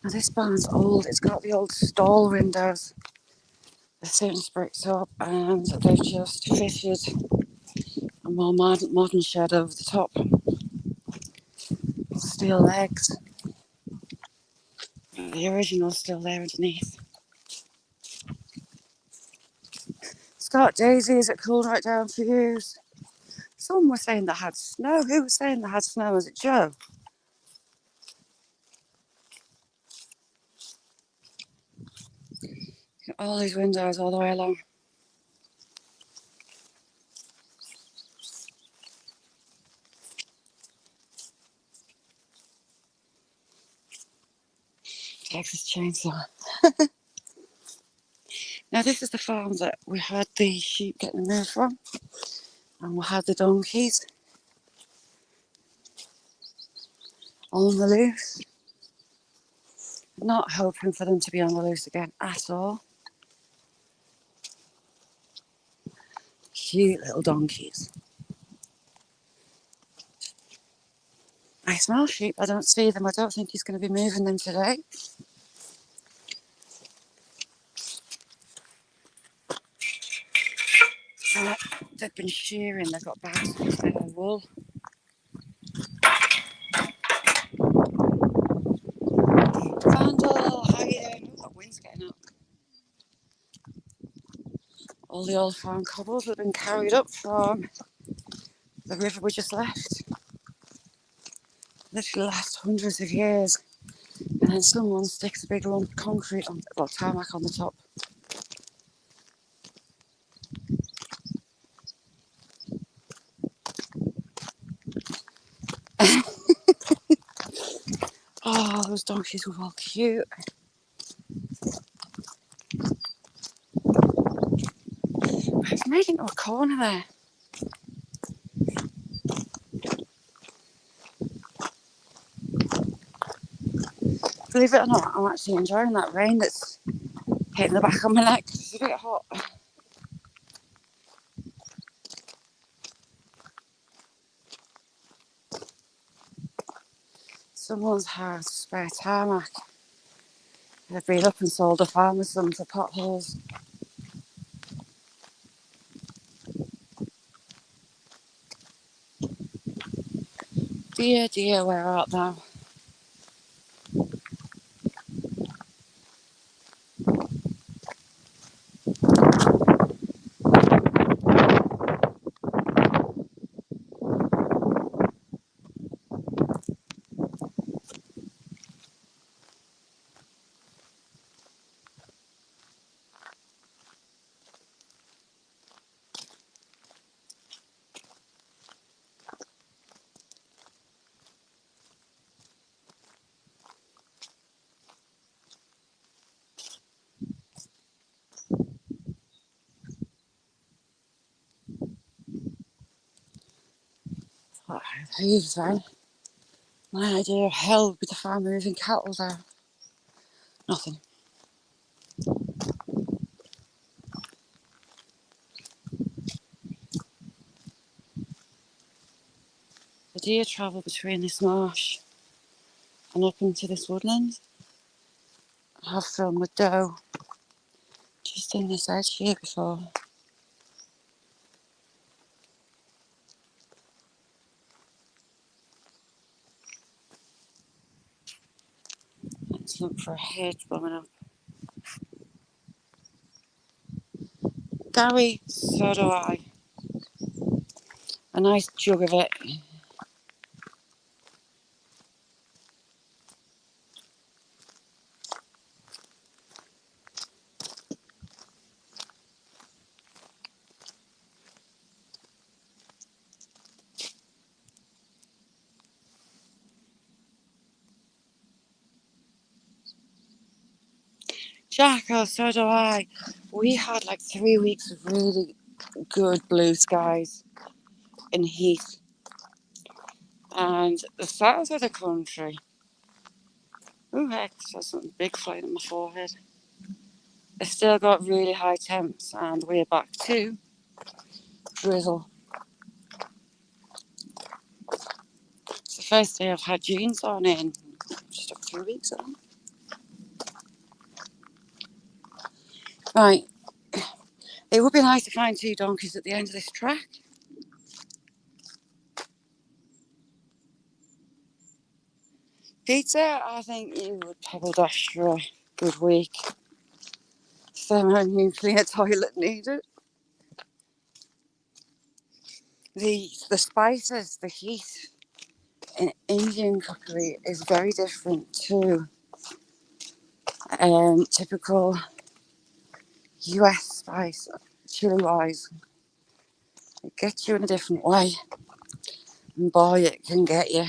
Now this barn's old. It's got the old stall windows. They're soon bricked up and they've just fitted a more modern shed over the top. Steel legs. The original's still there underneath. Scott Daisy, is it cooled right down for you? Someone was saying they had snow. Who was saying they had snow? Was it Joe? All these windows all the way along. Texas chainsaw. Now this is the farm that we had the sheep getting moved from, and we had the donkeys on the loose. Not hoping for them to be on the loose again at all. Cute little donkeys. I smell sheep. I don't see them. I don't think he's going to be moving them today. They've been shearing. They've got bags of wool. Vandal, how you doing? Oh, that wind's getting up. All the old farm cobbles have been carried up from the river we just left. Literally last hundreds of years. And then someone sticks a big lump of concrete on, well, tarmac on the top. Oh, those donkeys were all cute. I've made it into a corner there. Believe it or not, I'm actually enjoying that rain that's hitting the back of my neck. It's a bit hot. Someone's had spare tarmac. They've been up and sold a farmer some for potholes. Dear, dear, where art thou? Oh, hooves then. My idea of hell would be the farmer moving cattle there. Nothing. The deer travel between this marsh and up into this woodland. I have filmed with doe just in this edge here before. Let's look for a hedge blowing up. Gary, so do I. A nice jug of it. Jack, oh, so do I. We had like 3 weeks of really good blue skies in heat. And the south of the country, oh heck, there's something big flying on my forehead. It's still got really high temps, and we're back to drizzle. It's the first day I've had jeans on in just up 3 weeks. I think. Right, it would be nice to find 2 donkeys at the end of this track. Pizza, I think you would probably dash for a good week. Thermonuclear toilet needed. The spices, the heat in Indian cookery is very different to typical US spice, chili wise. It gets you in a different way, and boy, it can get you.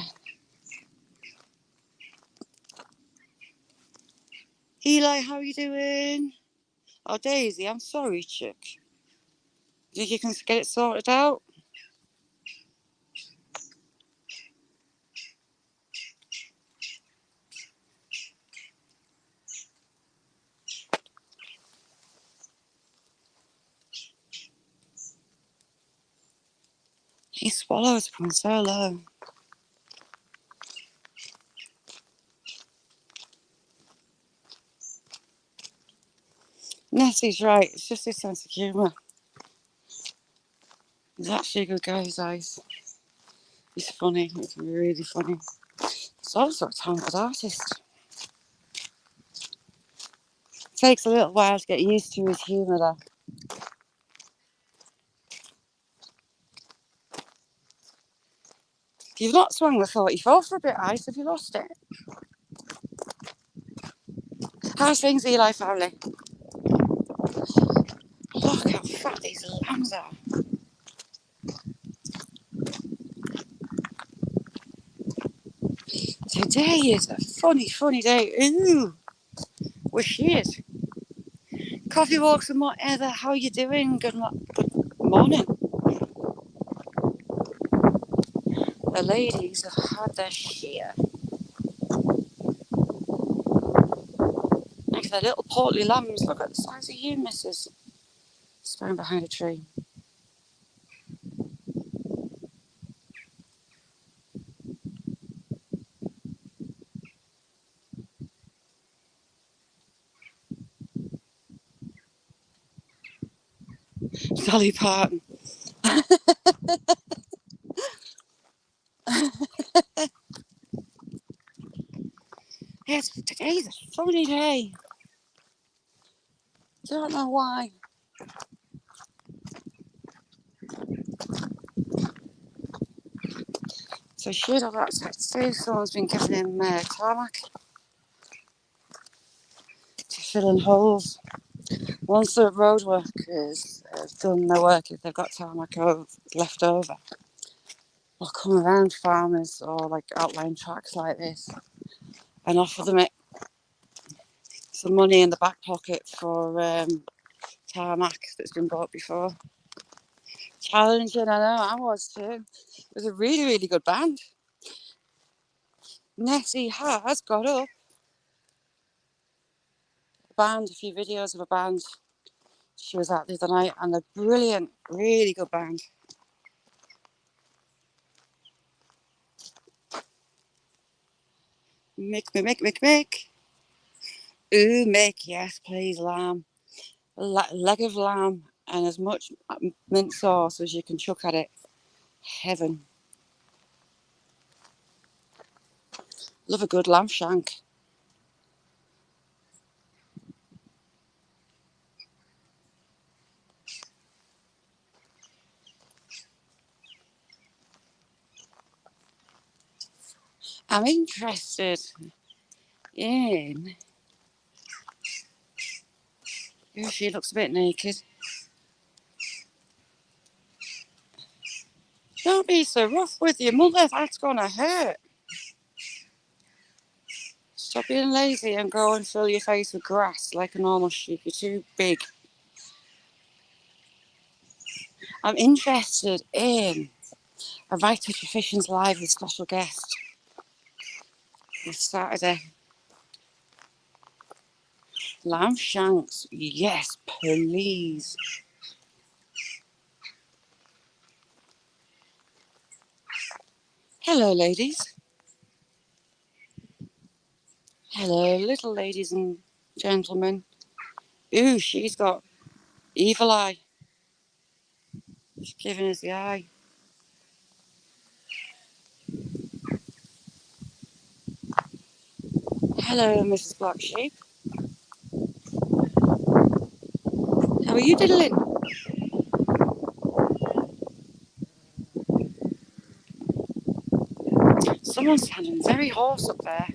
Eli, how are you doing? Oh, Daisy, I'm sorry, chick. Do you think you can get it sorted out? He swallows from so low. Nessie's right. It's just his sense of humour. He's actually a good guy, his eyes. He's funny. He's really funny. He's also a talented artist. It takes a little while to get used to his humour, though. You've not swung the 44 for a bit, Ice. Have you lost it? How's things, Eli family? Look how fat these lambs are. Today is a funny day. Ooh, where she is. Coffee walks and whatever. How are you doing? Good morning. The ladies have had their share. Next to their little portly lambs. Look at the size of you, missus. Standing behind a tree. Dolly Parton. Yes, today's a funny day. Don't know why. So shit, I've outside today. Someone's been giving him tarmac to fill in holes. Once the road workers have done their work, if they've got tarmac left over, they'll come around farmers or like outline tracks like this and offer them some money in the back pocket for tarmac that's been bought before. Challenging, I know, I was too. It was a really good band. Nessie has got up a few videos of a band she was at the other night, and they're brilliant, really good band. Mick. Ooh, Mick, yes, please, lamb. Leg of lamb and as much mint sauce as you can chuck at it. Heaven. Love a good lamb shank. I'm interested in... Oh, she looks a bit naked. Don't be so rough with your mother, that's gonna hurt. Stop being lazy and go and fill your face with grass like a normal sheep. You're too big. I'm interested in a Right Touch of Fishing's Live with special guest this Saturday. Lamb shanks, yes, please. Hello, ladies. Hello, little ladies and gentlemen. Ooh, she's got evil eye. She's giving us the eye. Hello, Mrs. Black Sheep. How are you diddling? Someone's sounding very hoarse up there.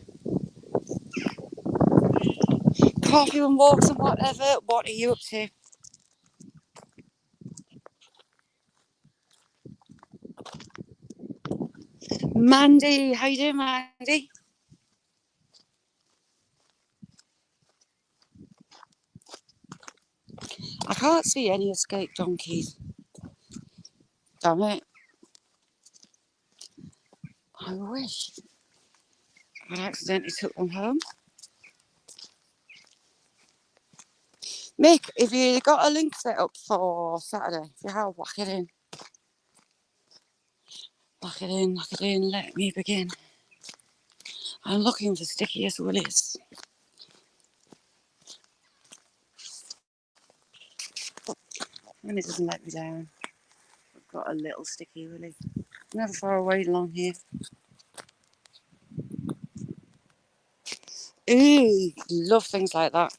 Coffee and walks and whatever. What are you up to? Mandy, how you doing, Mandy? I can't see any escaped donkeys. Damn it. I wish I'd accidentally took them home. Mick, if you got a link set up for Saturday, if you have, whack it in. Whack it in, whack it in, let me begin. I'm looking for Stickiest Willies. And it doesn't let me down. I've got a little Sticky Willy. Never far away along here. Ooh, love things like that.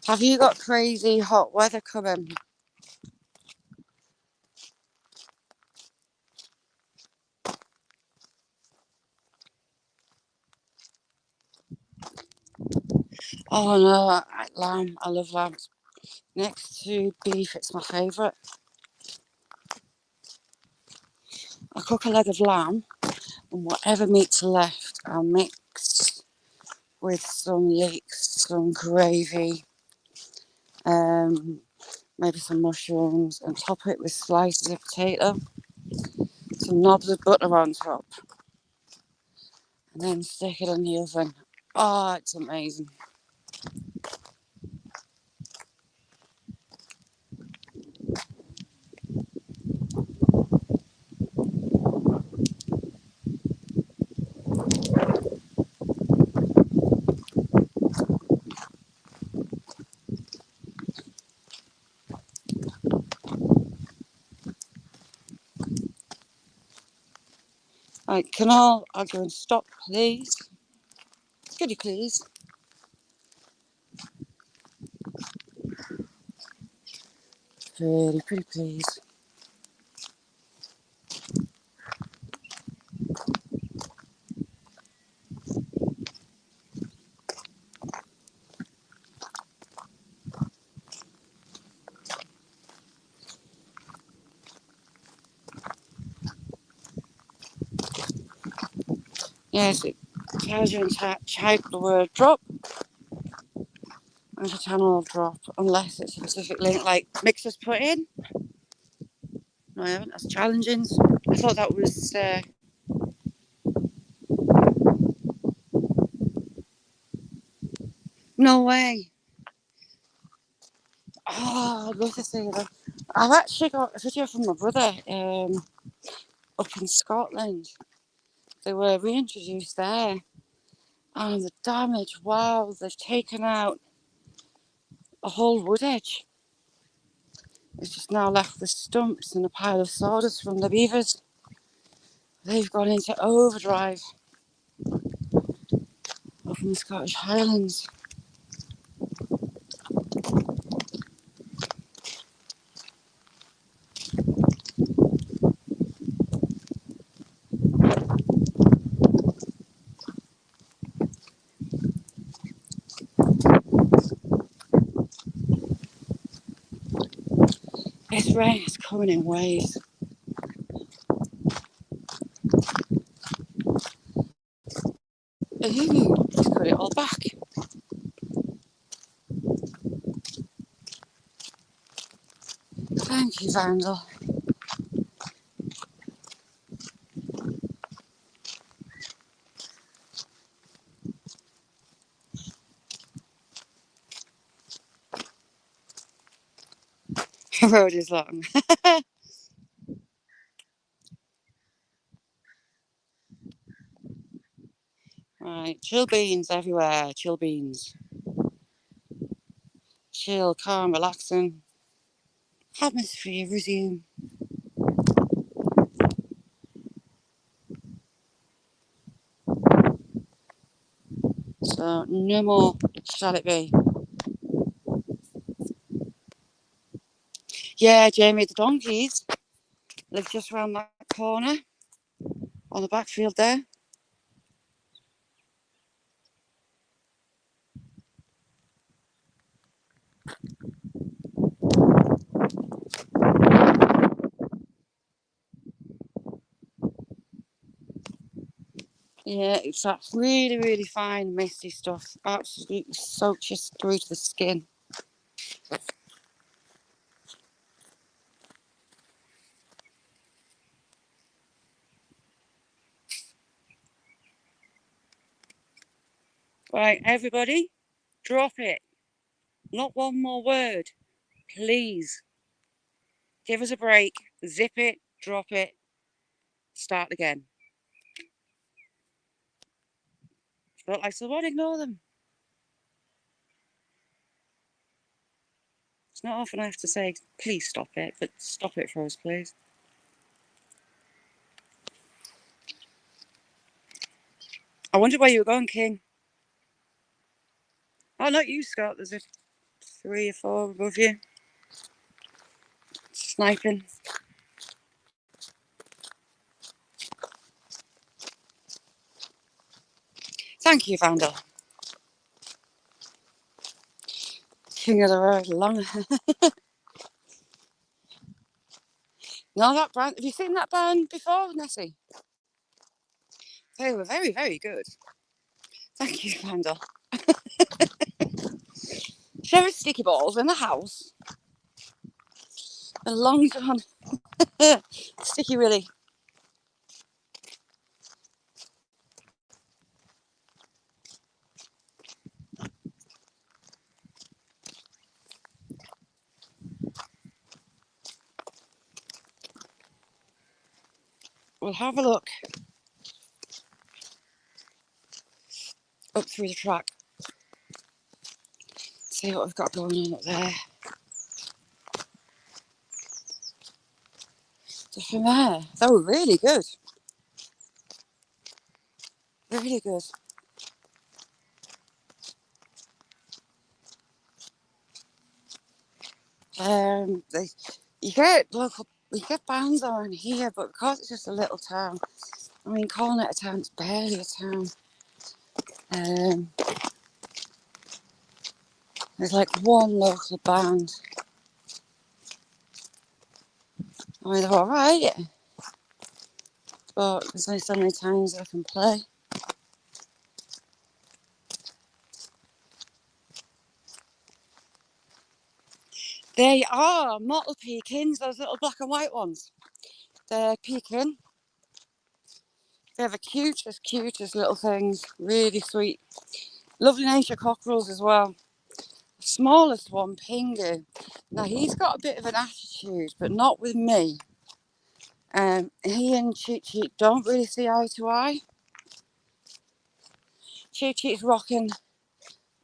Have you got crazy hot weather coming? Oh no, lamb. I love lamb. Next to beef, it's my favourite. I cook a leg of lamb, and whatever meat's left, I'll mix with some leeks, some gravy, maybe some mushrooms, and top it with slices of potato, some knobs of butter on top, and then stick it in the oven. Oh, it's amazing. Right, can I'll go and stop, please? Could you please? Pretty please. Yes, it tells you in type the word drop, and the channel will drop, unless it's a specific link like Mixer's put in. No, I haven't. That's challenging. I thought that was. No way. Oh, I'd love to see that. I've actually got a video from my brother up in Scotland. They were reintroduced there. And the damage, wow, they've taken out a whole wood edge. It's just now left the stumps and a pile of sawdust from the beavers. They've gone into overdrive up in the Scottish Highlands. This rain is coming in waves. Ooh, just got it all back. Thank you, Vandal. The road is long. Right, chill beans everywhere. Chill beans. Chill, calm, relaxing. Atmosphere resume. So no more shall it be. Yeah, Jamie, the donkeys live just round that corner on the backfield there. Yeah, it's that really, really fine, misty stuff. Absolutely soaks you through to the skin. Right, everybody, drop it. Not one more word, please. Give us a break. Zip it, drop it, start again. But I said, well, ignore them. It's not often I have to say, please stop it, but stop it for us, please. I wonder where you were going, King. Oh, not you, Scott. There's a 3 or 4 above you. Sniping. Thank you, Vandal. King of the road, long. No, that band. Have you seen that band before, Nessie? They were very, very good. Thank you, Vandal. Share sticky balls in the house. A long John. Sticky Willy. We'll have a look up through the track. See what we've got going on up there. So from there, they were really good. Really good. They, you get bands around here, but because it's just a little town, I mean, calling it a town, it's barely a town. There's like one local band. I mean, they're all right, but there's only so many times I can play. They are mottled pekins, those little black and white ones. They're pekin. They have the cutest little things. Really sweet. Lovely nature cockerels as well. The smallest one, Pingu. Now, he's got a bit of an attitude, but not with me. He and Cheat Cheat don't really see eye to eye. Cheat Cheat's rocking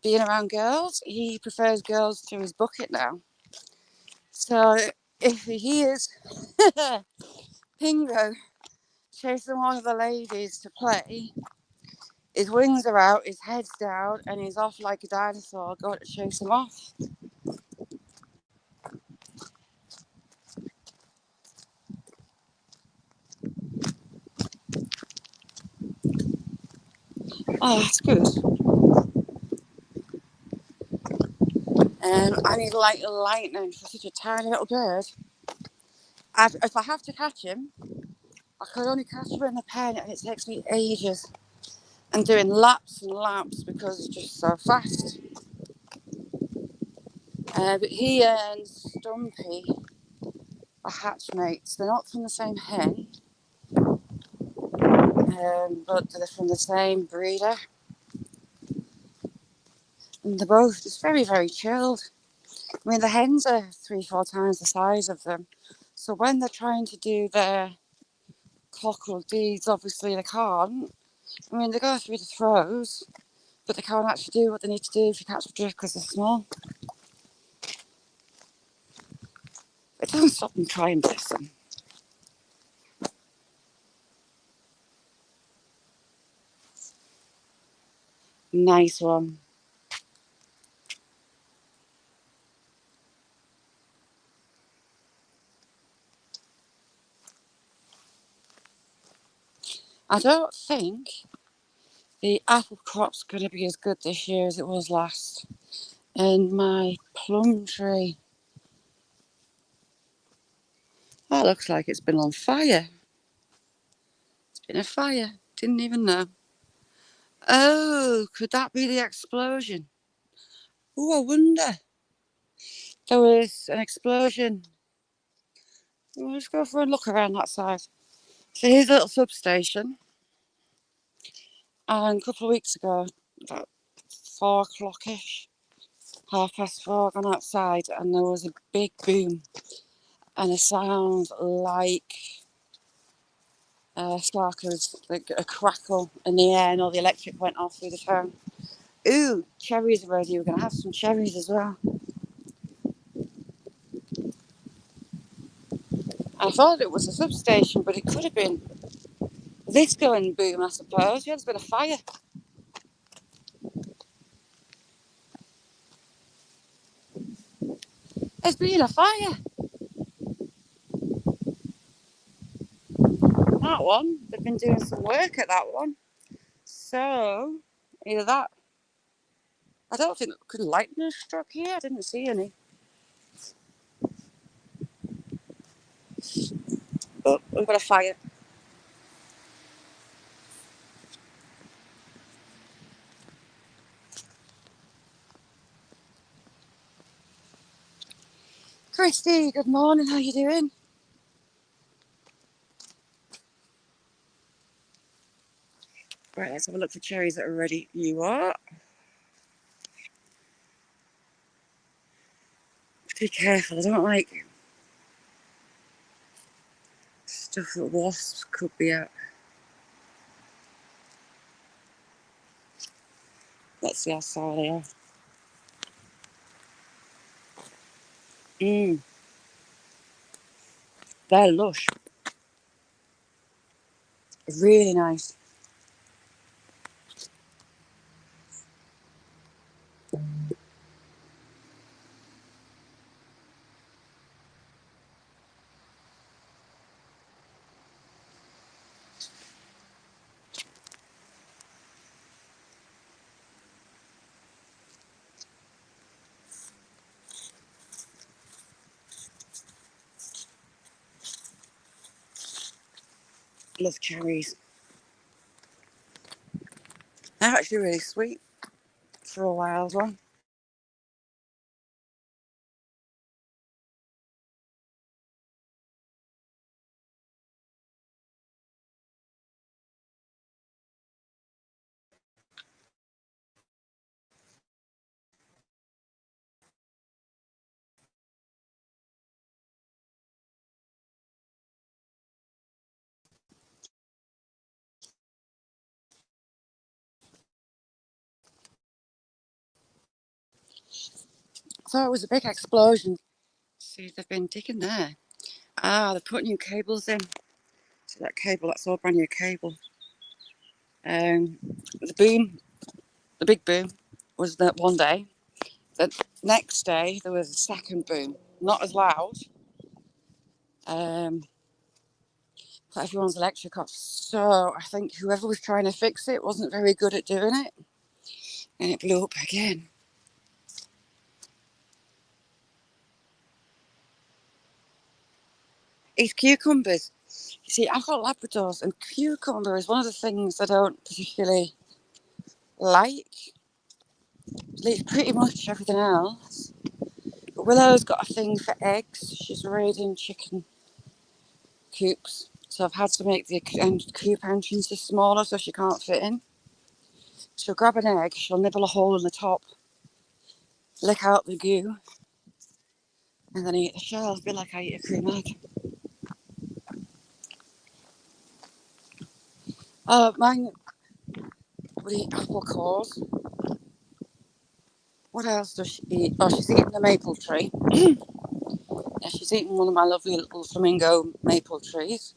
being around girls. He prefers girls to his bucket now. So if he hears Pingu chasing one of the ladies to play, his wings are out, his head's down, and he's off like a dinosaur, going to chase him off. Oh, that's good. I need lightning for such a tiny little bird. If I have to catch him, I can only catch him in the pen, and it takes me ages. And doing laps and laps because it's just so fast. But he and Stumpy are hatchmates. They're not from the same hen, but they're from the same breeder. And they're both just very, very chilled. I mean, the hens are 3-4 times the size of them. So when they're trying to do their cockerel deeds, obviously they can't. I mean, they go through the throws, but they can't actually do what they need to do if you catch the drift because they're small. It doesn't stop them trying, bless them. Nice one. I don't think the apple crop's going to be as good this year as it was last. And my plum tree, that looks like it's been on fire. It's been a fire. Didn't even know. Oh, could that be the explosion? Oh, I wonder. There was an explosion. We'll just go for a look around that side. So here's a little substation. And a couple of weeks ago, about 4 o'clock-ish, 4:30, gone outside, and there was a big boom and a sound like sparklers, like a crackle in the air, and all the electric went off through the town. Ooh, cherries are ready. We're going to have some cherries as well. I thought it was a substation, but it could have been this going boom, I suppose. Yeah, there's been a fire. There's been a fire. That one, they've been doing some work at that one. So, either that. I don't think could lightning have struck here. I didn't see any. Oh, we've got a fire. Christy, good morning. How you doing? Right, let's have a look for cherries that are ready. You are. Be careful. I don't like stuff that wasps could be at. Let's see how sour they are. They're lush. Really nice. Love cherries. They're actually really sweet for a wild one. I thought it was a big explosion. See, they've been digging there. Ah, they're putting new cables in. So that cable, that's all brand new cable. The boom, the big boom, was that one day. The next day, there was a second boom. Not as loud. But everyone's electric off. So I think whoever was trying to fix it wasn't very good at doing it. And it blew up again. It's cucumbers. You see, I've got Labradors, and cucumber is one of the things I don't particularly like. It's pretty much everything else. But Willow's got a thing for eggs. She's raiding chicken coops. So I've had to make the coop entrances smaller so she can't fit in. She'll grab an egg, she'll nibble a hole in the top, lick out the goo, and then eat the shell. A bit like I eat a cream egg. Mine would eat apple cores. What else does she eat? Oh, she's eating the maple tree. Yeah, she's eating one of my lovely little flamingo maple trees.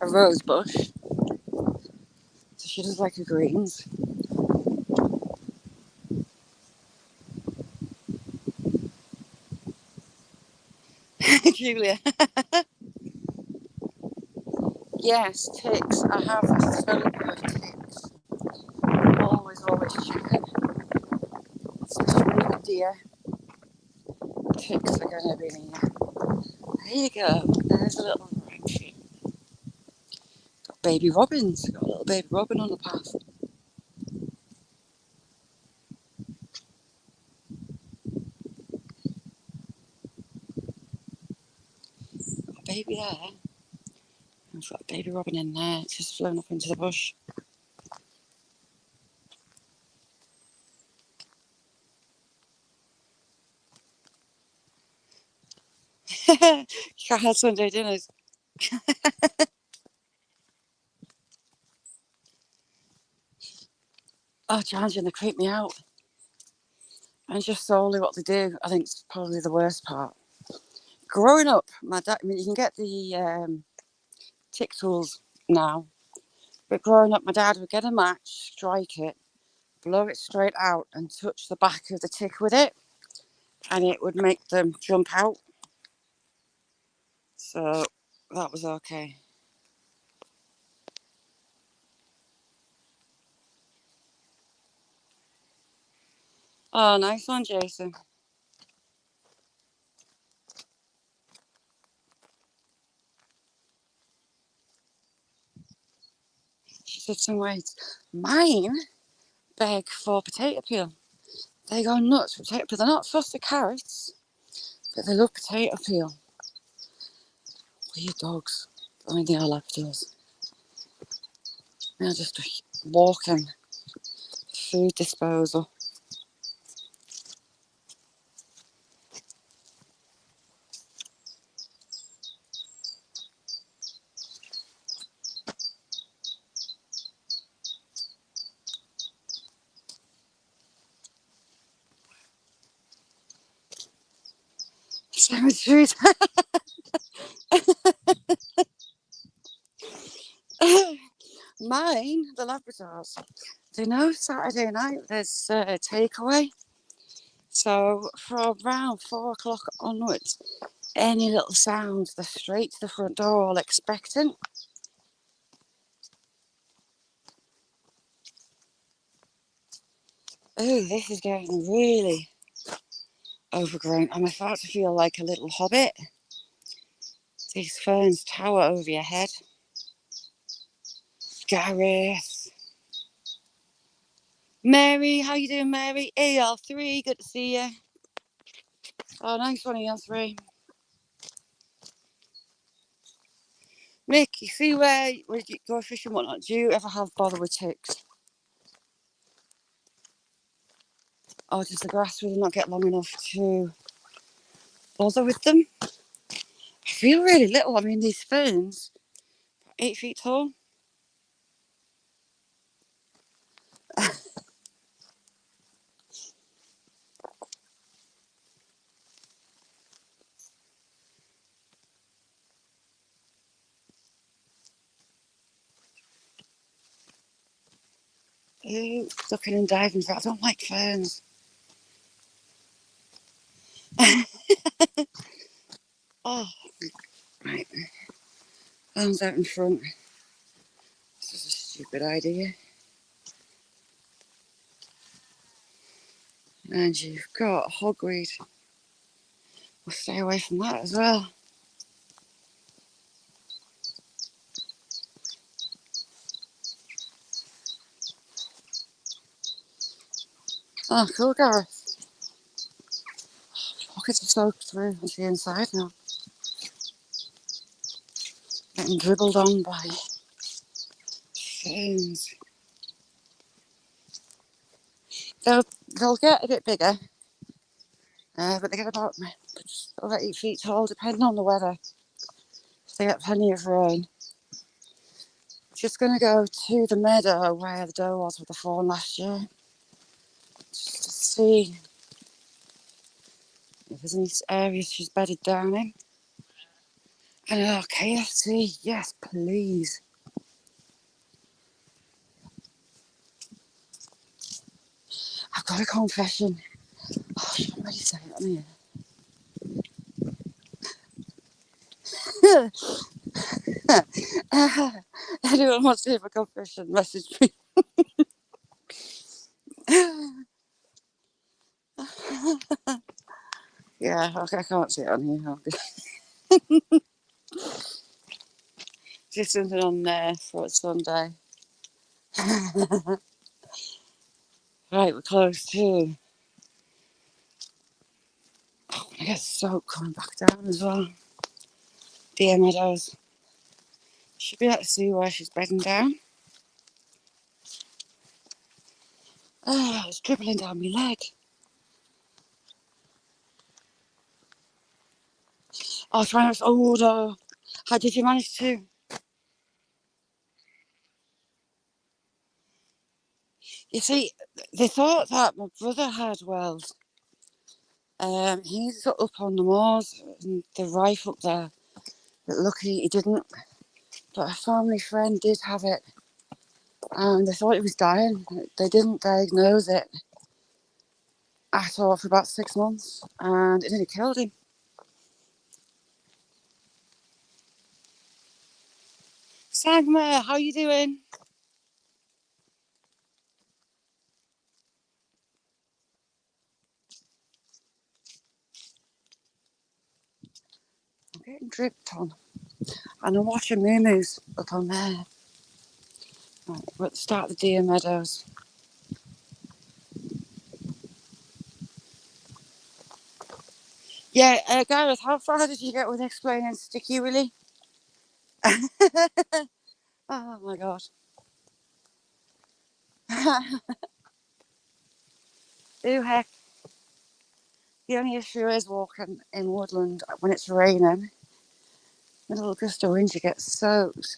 A rose bush. So she does like her greens. Julia. Yes, ticks. I have a phobia of ticks. Always checking. Especially when you're a deer. Ticks are going to be here. There you go. There's a little rabbit. Got baby robins. Got a little baby robin on the path. baby there. I've got a baby robin in there. It's just flown up into the bush. You can't have Sunday dinners. Oh, challenging, they creep me out. And just solely what they do, I think, is probably the worst part. Growing up, my dad, I mean, you can get the tick tools now, but growing up, my dad would get a match, strike it, blow it straight out, and touch the back of the tick with it, and it would make them jump out. So that was okay. Oh, nice one, Jason. She said some words. Mine beg for potato peel. They go nuts for potato peel. They're not fussed with carrots, but they love potato peel. Weird dogs. I mean, they are Labradors. They're just a walking food disposal. Cemeteries. Mine, the Labradors, they know Saturday night there's a takeaway. So from around 4 o'clock onwards, any little sound, they're straight to the front door, all expectant. Oh, this is getting really overgrown. I'm about to feel like a little hobbit. These ferns tower over your head. Gareth. Mary, how you doing, Mary? EL3, good to see you. Oh, nice one, EL3. Mick, you see where you go fishing and whatnot? Do you ever have bother with ticks? Or does the grass really not get long enough to bother with them? I feel really little. I mean, these ferns, 8 feet tall. Ooh, ducking and diving. I don't like ferns. Oh, right. Ferns out in front. This is a stupid idea. And you've got hogweed. We'll stay away from that as well. Oh, cool, Gareth. Pockets are soaked through onto the inside now. Getting dribbled on by ferns. They'll get a bit bigger, but they get about 8 feet tall, depending on the weather. If they get plenty of rain. Just going to go to the meadow where the doe was with the fawn last year. Just to see if there's any areas she's bedded down in. And KFC, yes, please. I've got a confession. Oh, I shouldn't really say it on here. Anyone wants to have a confession, message me. Yeah, okay, I can't say it on here. Just something on there for Sunday. Right, we're close too. Oh, I get soap coming back down as well. deer meadows. Should be able to see where she's bedding down. Oh, it's dribbling down my leg. Oh, trying to. Oh, no. How did you manage to? You see, they thought that my brother had wells. He's up on the moors, and they're rife up there. But luckily he didn't. But a family friend did have it, and they thought he was dying. They didn't diagnose it at all for about 6 months, and it nearly killed him. Sagma, how you doing? I'm getting dripped on, and I'm watching moo-moos up on there. Right, we're at the start of the deer meadows. Yeah, Gareth, how far did you get with explaining Sticky Willy? Oh my god. Ooh, heck. The only issue is walking in woodland when it's raining. A little gust of wind, you get soaked.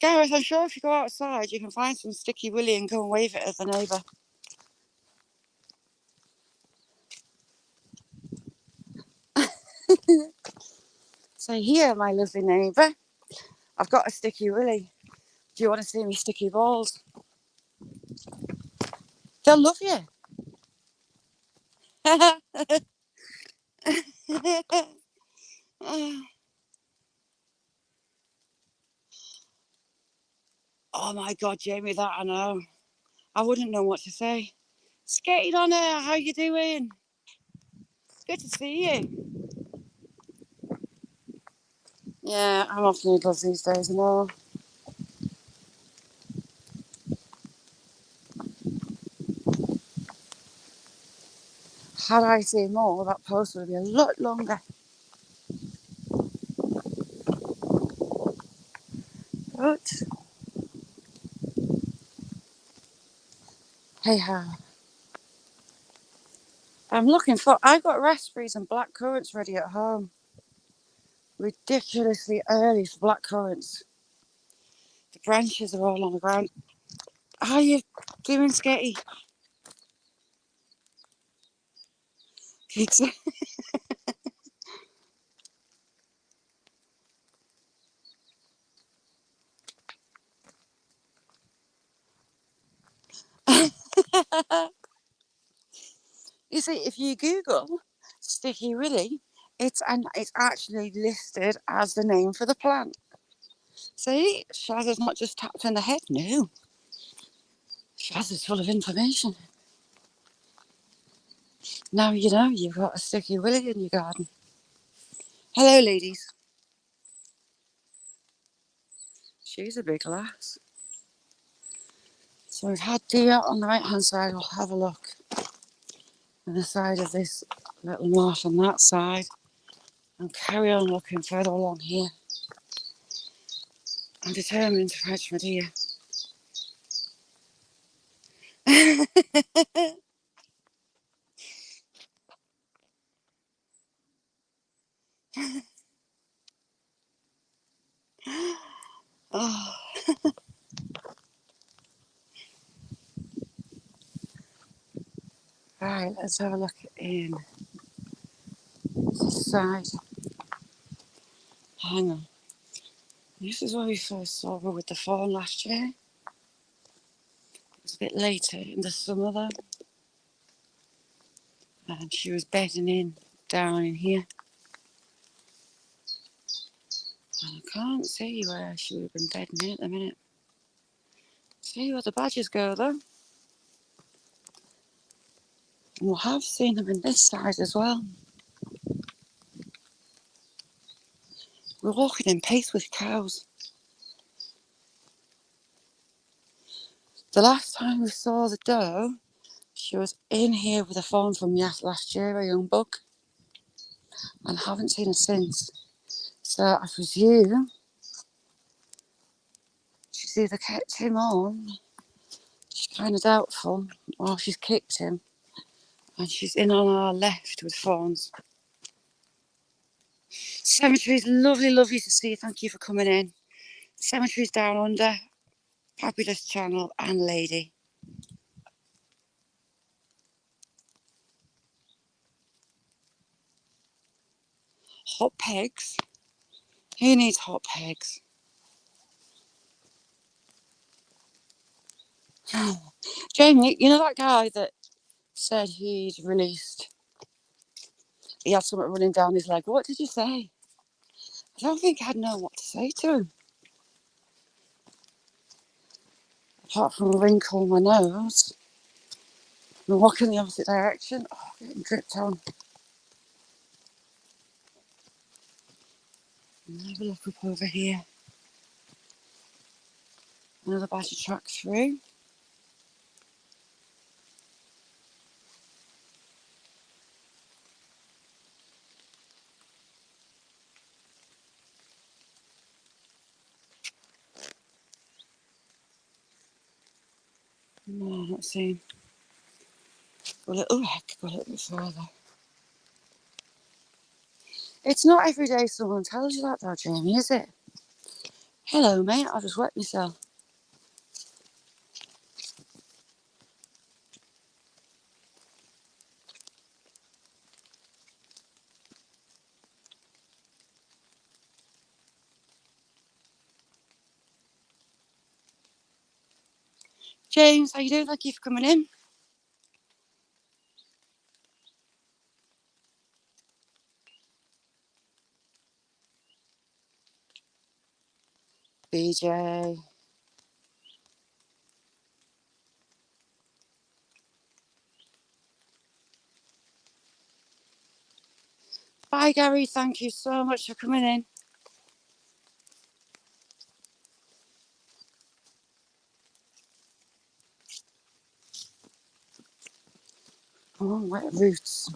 Gareth, I'm sure if you go outside, you can find some Sticky Willy and go and wave it at the neighbour. Say, here, my lovely neighbour, I've got a Sticky Willy. Do you want to see me sticky balls? They'll love you. Oh my god, Jamie, that I know. I wouldn't know what to say. Skating on her, how you doing? Good to see you. Yeah, I'm off noodles these days and all. Had I seen more, that post would be a lot longer. But hey ha. I'm looking for. I got raspberries and black currants ready at home. Ridiculously early for black currants. The branches are all on the ground. How are you doing, Sketty? You see, if you Google Sticky Willy, it's actually listed as the name for the plant. See, Shaz has not just tapped in the head. No, Shaz is full of information. Now you know you've got a Sticky Willy in your garden. Hello, ladies. She's a big lass. So we've had deer on the right hand side. We'll have a look on the side of this little marsh on that side and carry on looking further along here. I'm determined to catch my deer. Oh. Right, let's have a look in this side. Hang on. This is where we first saw her with the fawn last year. It was a bit later in the summer though. And she was bedding in down in here. And I can't see where she would have been bedding in at the minute. See where the badgers go though. And we have seen them in this side as well. We're walking in pace with cows. The last time we saw the doe, She was in here with a fawn from last year, a young buck, and haven't seen her since. So I presume she's either kept him on, she's kind of doubtful, or she's kicked him, and she's in on our left with fawns. Cemetery's lovely, lovely to see. Thank you for coming in. Cemetery's down under. Fabulous channel and lady. Hot pegs? Who needs hot pegs? Jamie, you know that guy that said he had something running down his leg? What did you say? I don't think I'd know what to say to him. Apart from wrinkle my nose and walk in the opposite direction. Oh, getting dripped on. Have a look up over here. Another battery track through. No, not seeing. Go a little bit further. It's not every day someone tells you that though, Jamie, is it? Hello, mate. I just wet myself. James, how you doing? Thank you for coming in. BJ. Bye, Gary. Thank you so much for coming in. Oh, wet roots.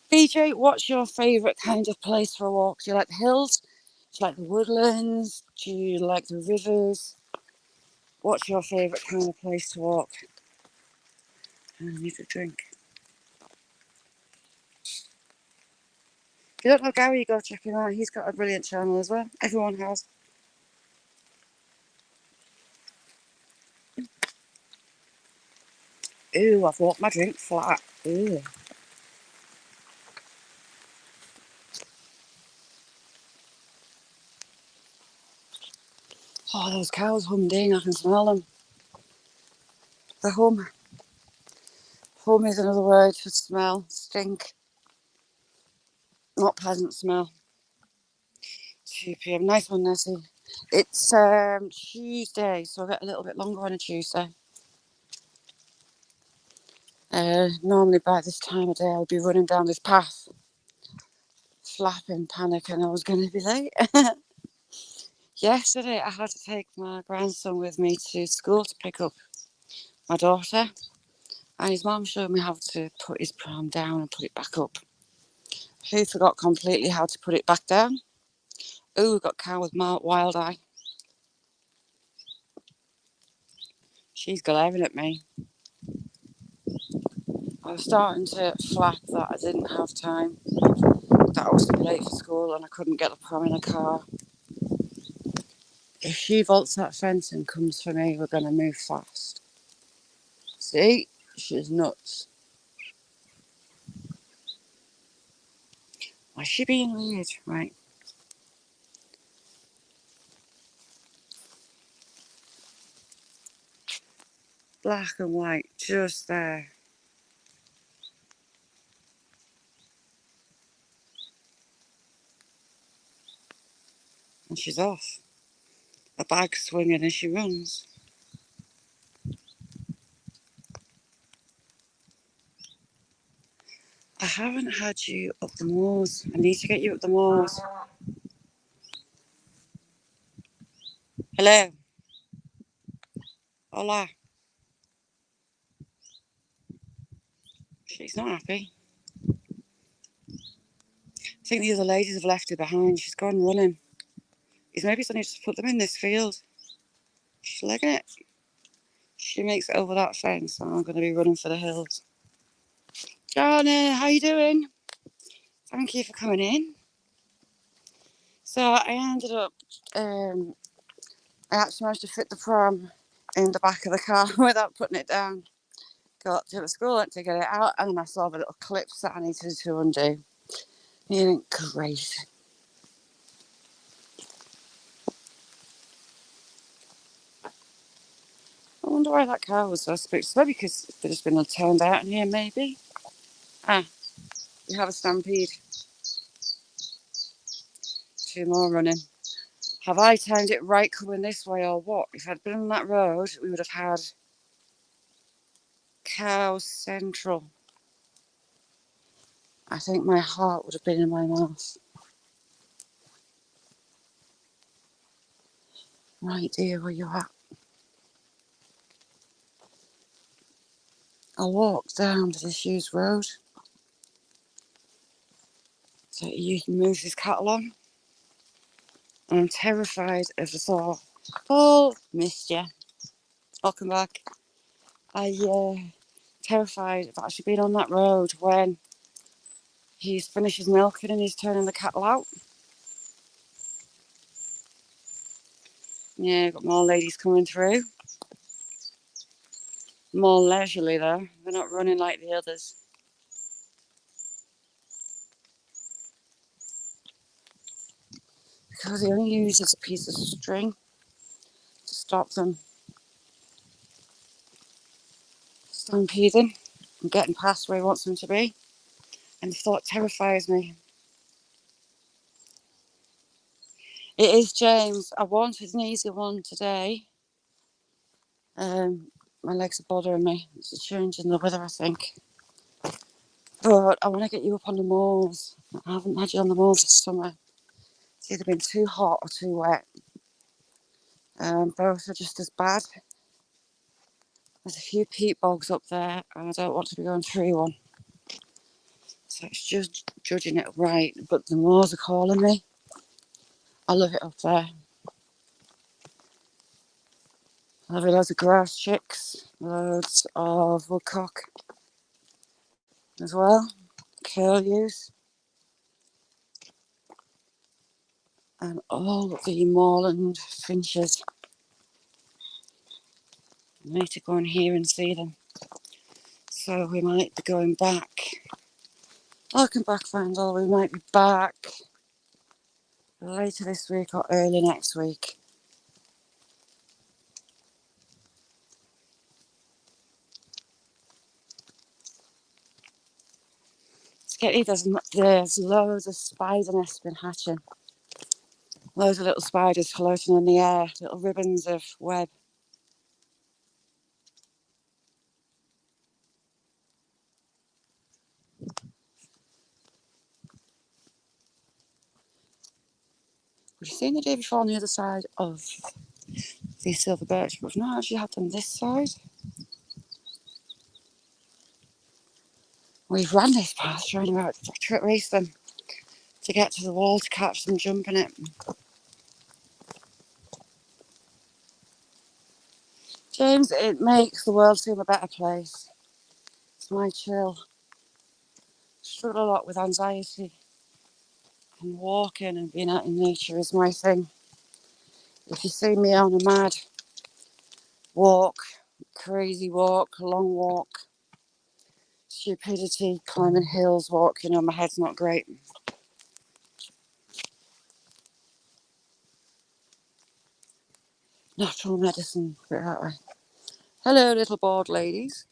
BJ, what's your favourite kind of place for a walk? Do you like the hills? Do you like the woodlands? Do you like the rivers? What's your favourite kind of place to walk? I need a drink. If you don't know Gary, go check him out. He's got a brilliant channel as well. Everyone has. Ooh, I've walked my drink flat. Ooh. Oh, those cows hummed. I can smell them. The hum. Hum is another word for smell. Stink. Not pleasant smell. 2 p.m. Nice one, Nessie. It's Tuesday, so I get a little bit longer on a Tuesday. Normally by this time of day I'll be running down this path, flapping, panicking I was going to be late. Yesterday I had to take my grandson with me to school to pick up my daughter, and his mum showed me how to put his pram down and put it back up. Who forgot completely how to put it back down? Oh, we got cow with wild eye. She's glaring at me. I was starting to flap that I didn't have time, that I was late for school and I couldn't get the pram in the car. If she vaults that fence and comes for me, we're going to move fast. See? She's nuts. Why is she being weird? Right. Black and white, just there. And she's off. A bag swinging as she runs. I haven't had you up the moors. I need to get you up the moors. Hello. Hola. She's not happy. I think the other ladies have left her behind. She's gone running. He's maybe something to put them in this field. She's legging it. She makes it over that fence, so I'm going to be running for the hills. Johnny, how you doing? Thank you for coming in. So I ended up, I actually managed to fit the pram in the back of the car without putting it down. Got to the school, went to get it out, and then I saw the little clips that I needed to undo. Isn't great? I wonder why that car was so spooked. Maybe because they've just been turned out in here, maybe. Ah, we have a stampede. 2 more running. Have I timed it right coming this way or what? If I'd been on that road, we would have had Cow Central. I think my heart would have been in my mouth. Right, dear, where you at? I walked down to this used road so you can move this cattle on. And I'm terrified of the thought. Oh, missed you. Welcome back. Terrified of actually being on that road when he's finished his milking and he's turning the cattle out. Yeah, got more ladies coming through. More leisurely though. They're not running like the others. Because he only uses a piece of string to stop them stampeding and getting past where he wants them to be. And the thought terrifies me. It is James. I wanted an easy one today. My legs are bothering me. It's a change in the weather, I think. But I want to get you up on the moors. I haven't had you on the moors this summer. It's either been too hot or too wet. Both are just as bad. There's a few peat bogs up there, and I don't want to be going through one. So it's just judging it right. But the moors are calling me. I love it up there. I love loads of grass chicks, loads of woodcock as well, curlews, and all the moorland finches. I need to go in here and see them. So we might be going back. I can back find all. We might be back later this week or early next week. Sketty, there's loads of spider nests been hatching. Loads of little spiders floating in the air, little ribbons of web. We've seen the day before on the other side of the silver birch, but we've not actually had them this side. We've ran this path trying to race them to get to the wall to catch them jumping it. James, it makes the world seem a better place. It's my chill. Struggle a lot with anxiety, and walking and being out in nature is my thing. If you see me on a mad walk, crazy walk, long walk, stupidity, climbing hills, walk, my head's not great. Natural medicine, put it that way. Hello, little bored ladies.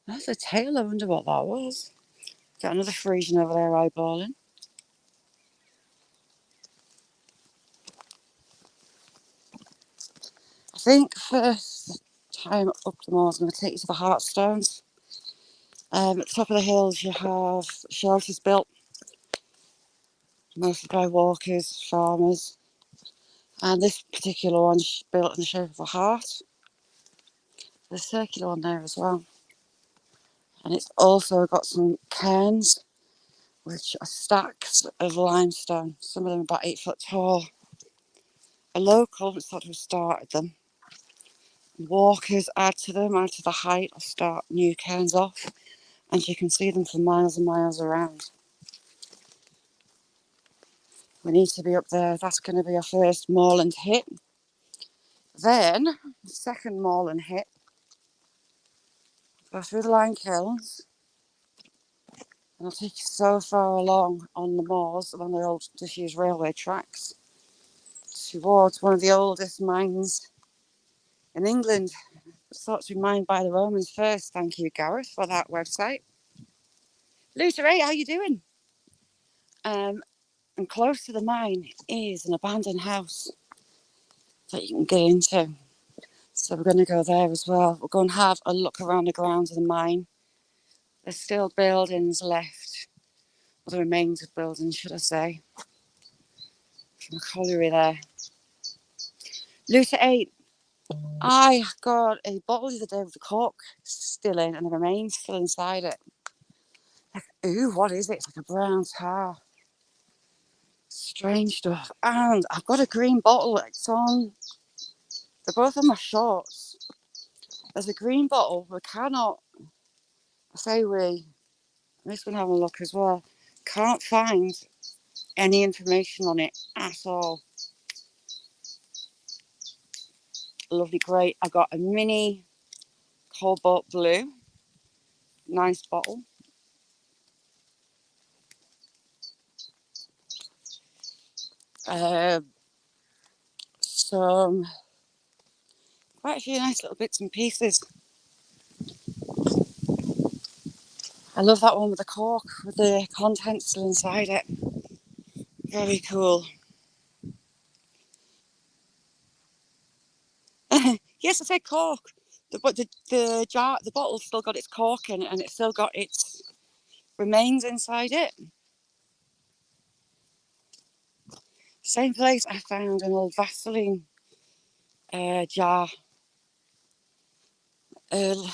That's a tail. I wonder what that was. Got another Frisian over there eyeballing. I think first time up the moor, I'm going to take you to the Heartstones. At the top of the hills you have shelters built, mostly by walkers, farmers. And this particular one's built in the shape of a heart. There's a circular one there as well. And it's also got some cairns, which are stacks of limestone. Some of them about 8 foot tall. A local sort of started them. Walkers add to them, add to the height, or start new cairns off. And you can see them for miles and miles around. We need to be up there. That's going to be our first moorland hit. Then, the second moorland hit, go through the Line Kilns, and I'll take you so far along on the moors, along the old disused railway tracks, towards one of the oldest mines in England. It's thought to be mined by the Romans first. Thank you, Gareth, for that website. Luteray, how you doing? And close to the mine is an abandoned house that you can get into. So we're going to go there as well. We're going to have a look around the grounds of the mine. There's still buildings left, or the remains of buildings, should I say, from a colliery there. Luta 8. I got a bottle the other day with the cork still in and the remains still inside it. Ooh, what is it? It's like a brown tar. Strange stuff. And I've got a green bottle. It's on. They're both on my shorts. There's a green bottle. We cannot. I say we. I'm just going to have a look as well. Can't find any information on it at all. Lovely, great. I got a mini cobalt blue. Nice bottle. Some quite a few nice little bits and pieces. I love that one with the cork, with the contents still inside it. Very cool. Yes, I said cork. The jar, the bottle's still got its cork in it, and it's still got its remains inside it. Same place I found an old Vaseline jar.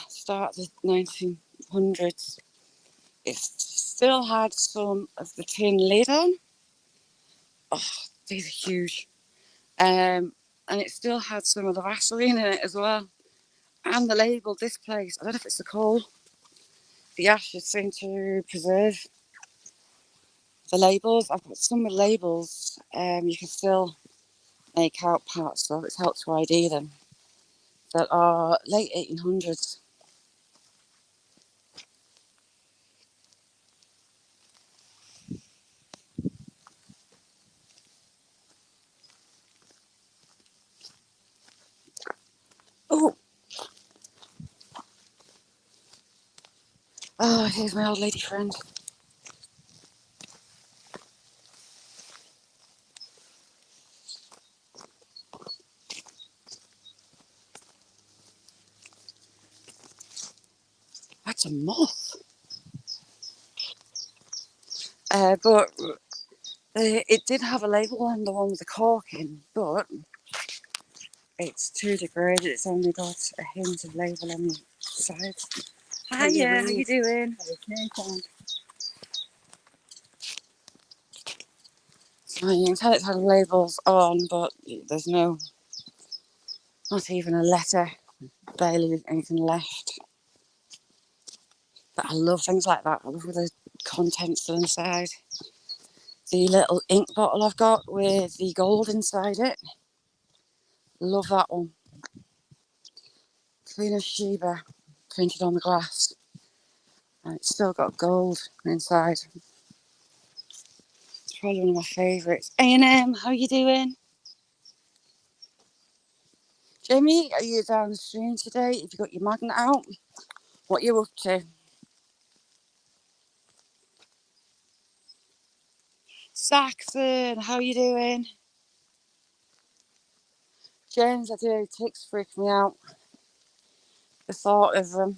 Start of the 1900s. It still had some of the tin lid on. Oh, these are huge. And it still had some of the Vaseline in it as well. And the label, this place, I don't know if it's the coal. The ashes seem to preserve the labels. I've got some with labels. You can still make out parts of. It's helped to ID them. That are late 1800s. Oh, here's my old lady friend. That's a moth. But it did have a label on the one with the cork in, but it's too degraded. It's only got a hint of label on the side. Hiya, how you doing? Okay, thanks. So you can tell it's had labels on, but there's not even a letter, barely anything left. But I love things like that. I love the contents still inside. The little ink bottle I've got with the gold inside it. Love that one. Queen of Sheba printed on the glass. And it's still got gold inside. It's probably one of my favourites. A&M, how you doing? Jamie, are you down the stream today? Have you got your magnet out? What are you up to? Saxon, how you doing? James, I do. Ticks freak me out. The thought of them.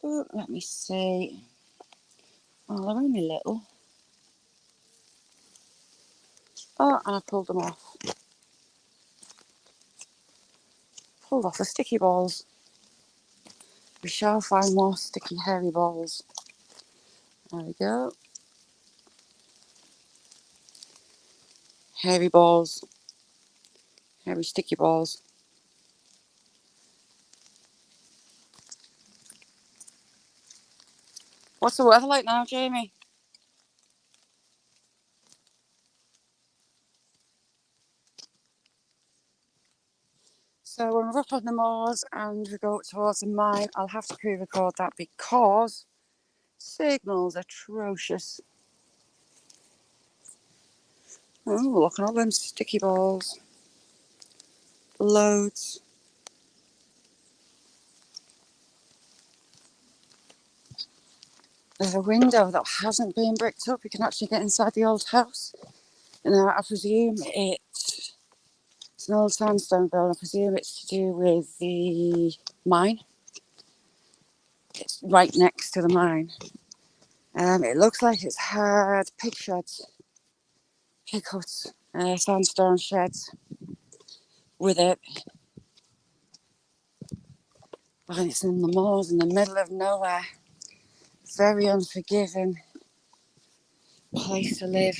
Oh, let me see. Oh, they're only little. Oh, and I pulled them off. Pulled off the sticky balls. We shall find more sticky, hairy balls. There we go. Hairy balls. Hairy sticky balls. What's the weather like now, Jamie? So when we're up on the moors and we go towards the mine, I'll have to pre-record that because signal's atrocious. Oh, look at all them sticky balls. Loads. There's a window that hasn't been bricked up. You can actually get inside the old house. Now, I presume it's an old sandstone building. I presume it's to do with the mine. It's right next to the mine. It looks like it's had pig sheds, pig huts, sandstone sheds with it. And it's in the moors in the middle of nowhere. Very unforgiving place to live.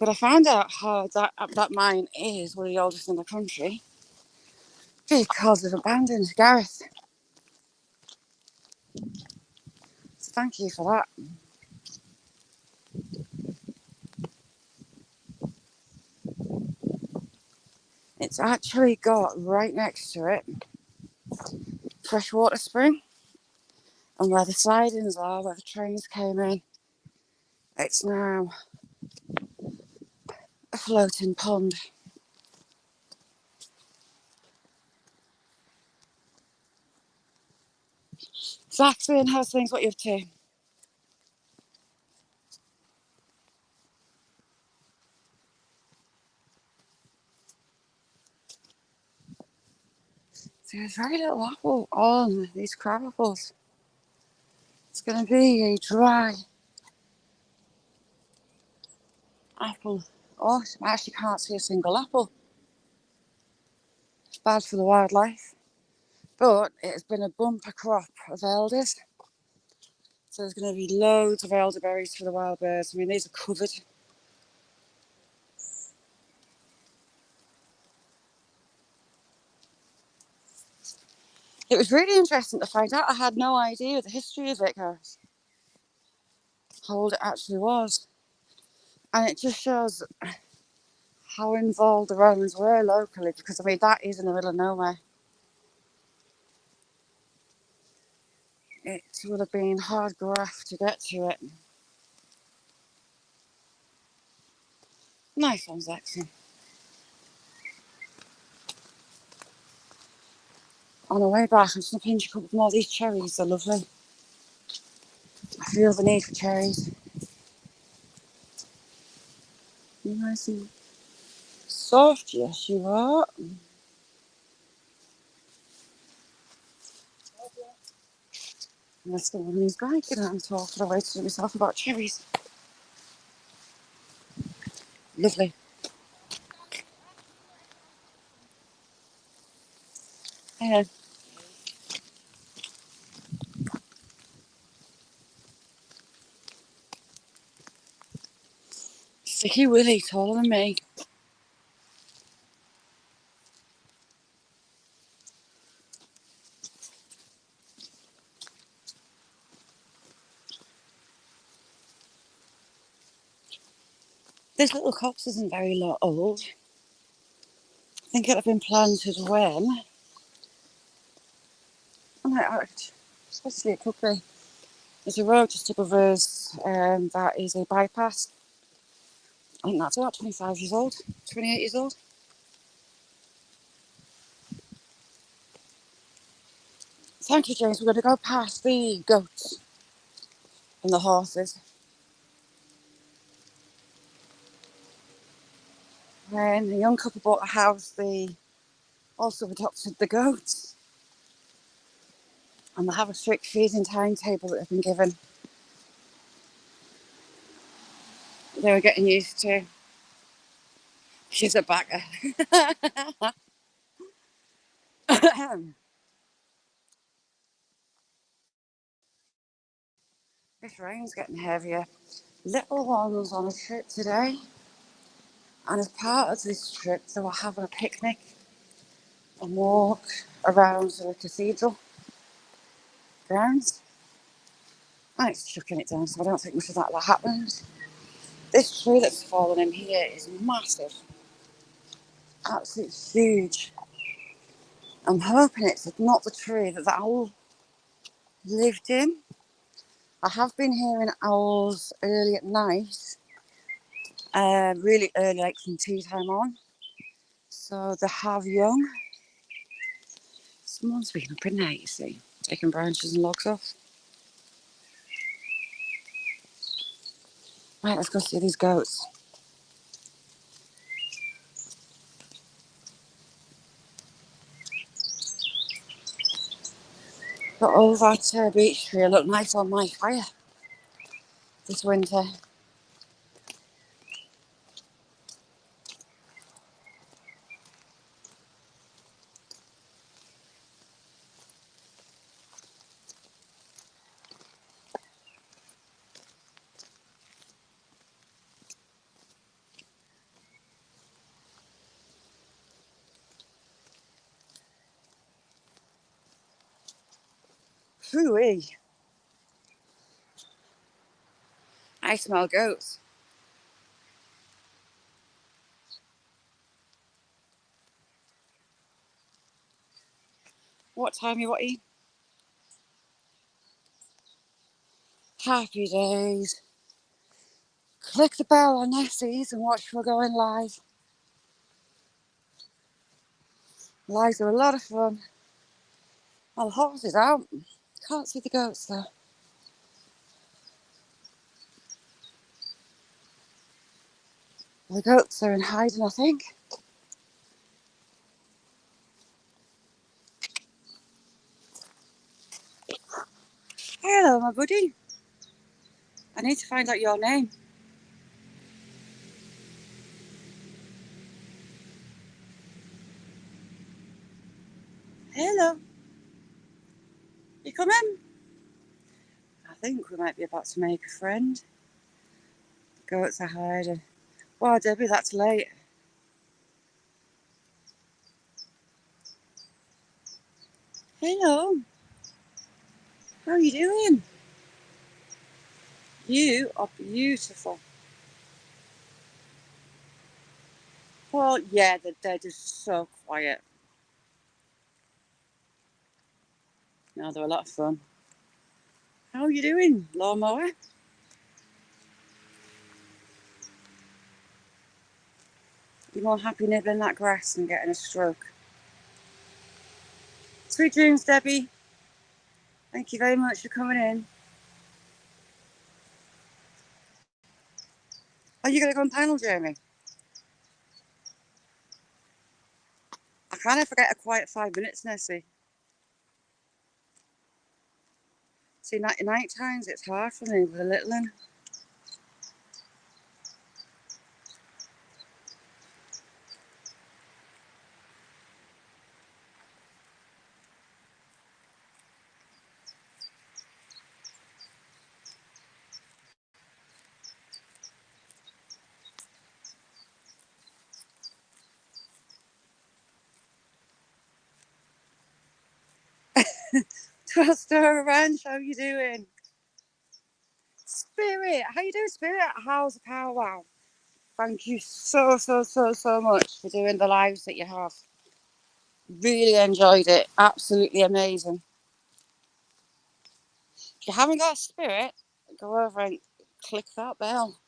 But I found out how that mine is one of the oldest in the country because of abandoned Gareth. So thank you for that. It's actually got right next to it freshwater spring, and where the sidings are, where the trains came in, it's now a floating pond. Saxon, how's things? What you up to? So there's very little apple on these crab apples. It's going to be a dry apple. Oh, I actually can't see a single apple. It's bad for the wildlife. But it's been a bumper crop of elders. So there's going to be loads of elderberries for the wild birds. I mean, these are covered. It was really interesting to find out. I had no idea the history of it, guys. How old it actually was. And it just shows how involved the Romans were locally, because I mean, that is in the middle of nowhere. It would have been hard graft to get to it. Nice one, Zaxon. On the way back, I'm just going to pinch a couple more of these cherries. They're lovely. I feel the need for cherries. You nice and soft, yes you are. And that's the one who's going to get out and talk for the way to myself about cherries. Lovely. Yeah. Sticky Willie, taller than me. This little copse isn't very old. I think it had been planted when? Oh my, especially it could be. There's a road just above us, that is a bypass. I think that's about 25 years old, 28 years old. Thank you, James. We're going to go past the goats and the horses. When the young couple bought a house, the also adopted the goats. And they have a strict feeding timetable that they've been given. They were getting used to. She's a bagger. This rain's getting heavier. Little ones on a trip today. And as part of this trip, they were having a picnic and walk around the cathedral grounds. And it's chucking it down, so I don't think much of that happened. This tree that's fallen in here is massive. Absolutely huge. I'm hoping it's not the tree that the owl lived in. I have been hearing owls early at night, really early, like from tea time on. So they have young. Someone's been up in there, you see, taking branches and logs off. Right, let's go see these goats. But all that beech tree looked nice on my fire this winter. Phooey. I smell goats. What time you want to eat? Happy days. Click the bell on Nessie's and watch for going live. Lives are a lot of fun. Well, the horse is out. Can't see the goats though. The goats are in hiding, I think. Hello, my buddy. I need to find out your name. Hello. You coming? I think we might be about to make a friend. Goats are hiding. Wow, Debbie, that's late. Hello. How are you doing? You are beautiful. Well, yeah, they're just so quiet. No, they're a lot of fun. How are you doing, lawnmower? You're more happy nibbling that grass than getting a stroke. Sweet dreams, Debbie. Thank you very much for coming in. Are you going to go on panel, Jeremy? I kind of forget a quiet 5 minutes, Nessie. See, night times it's hard for me with a little one. Twister Ranch, how you doing? Spirit, how you doing, Spirit? How's the powwow? Thank you so much for doing the lives that you have. Really enjoyed it. Absolutely amazing. If you haven't got a Spirit, go over and click that bell.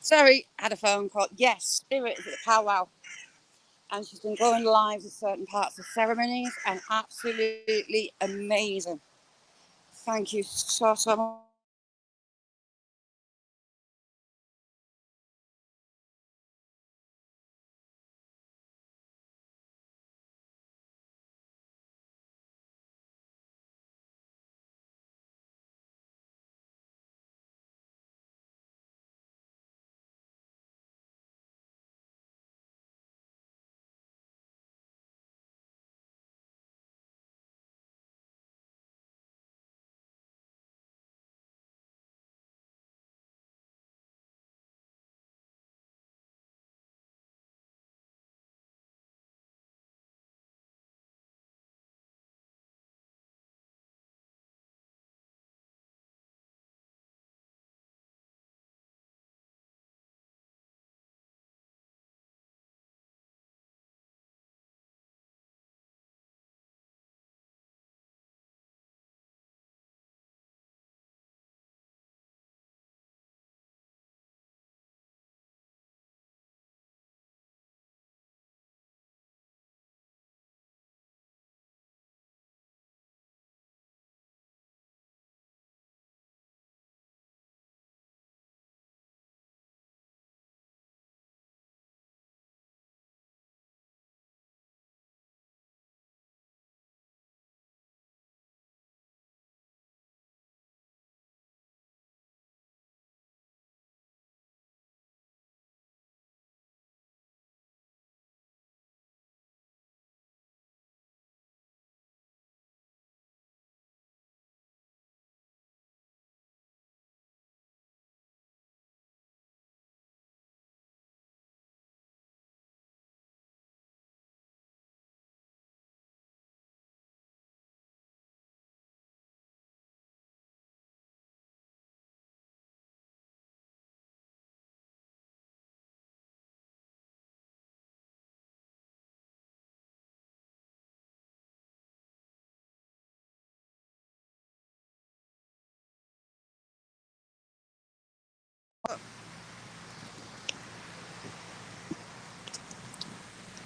Sorry, had a phone call. Yes, Spirit is at the powwow. And she's been going live to certain parts of ceremonies and absolutely amazing. Thank you so much.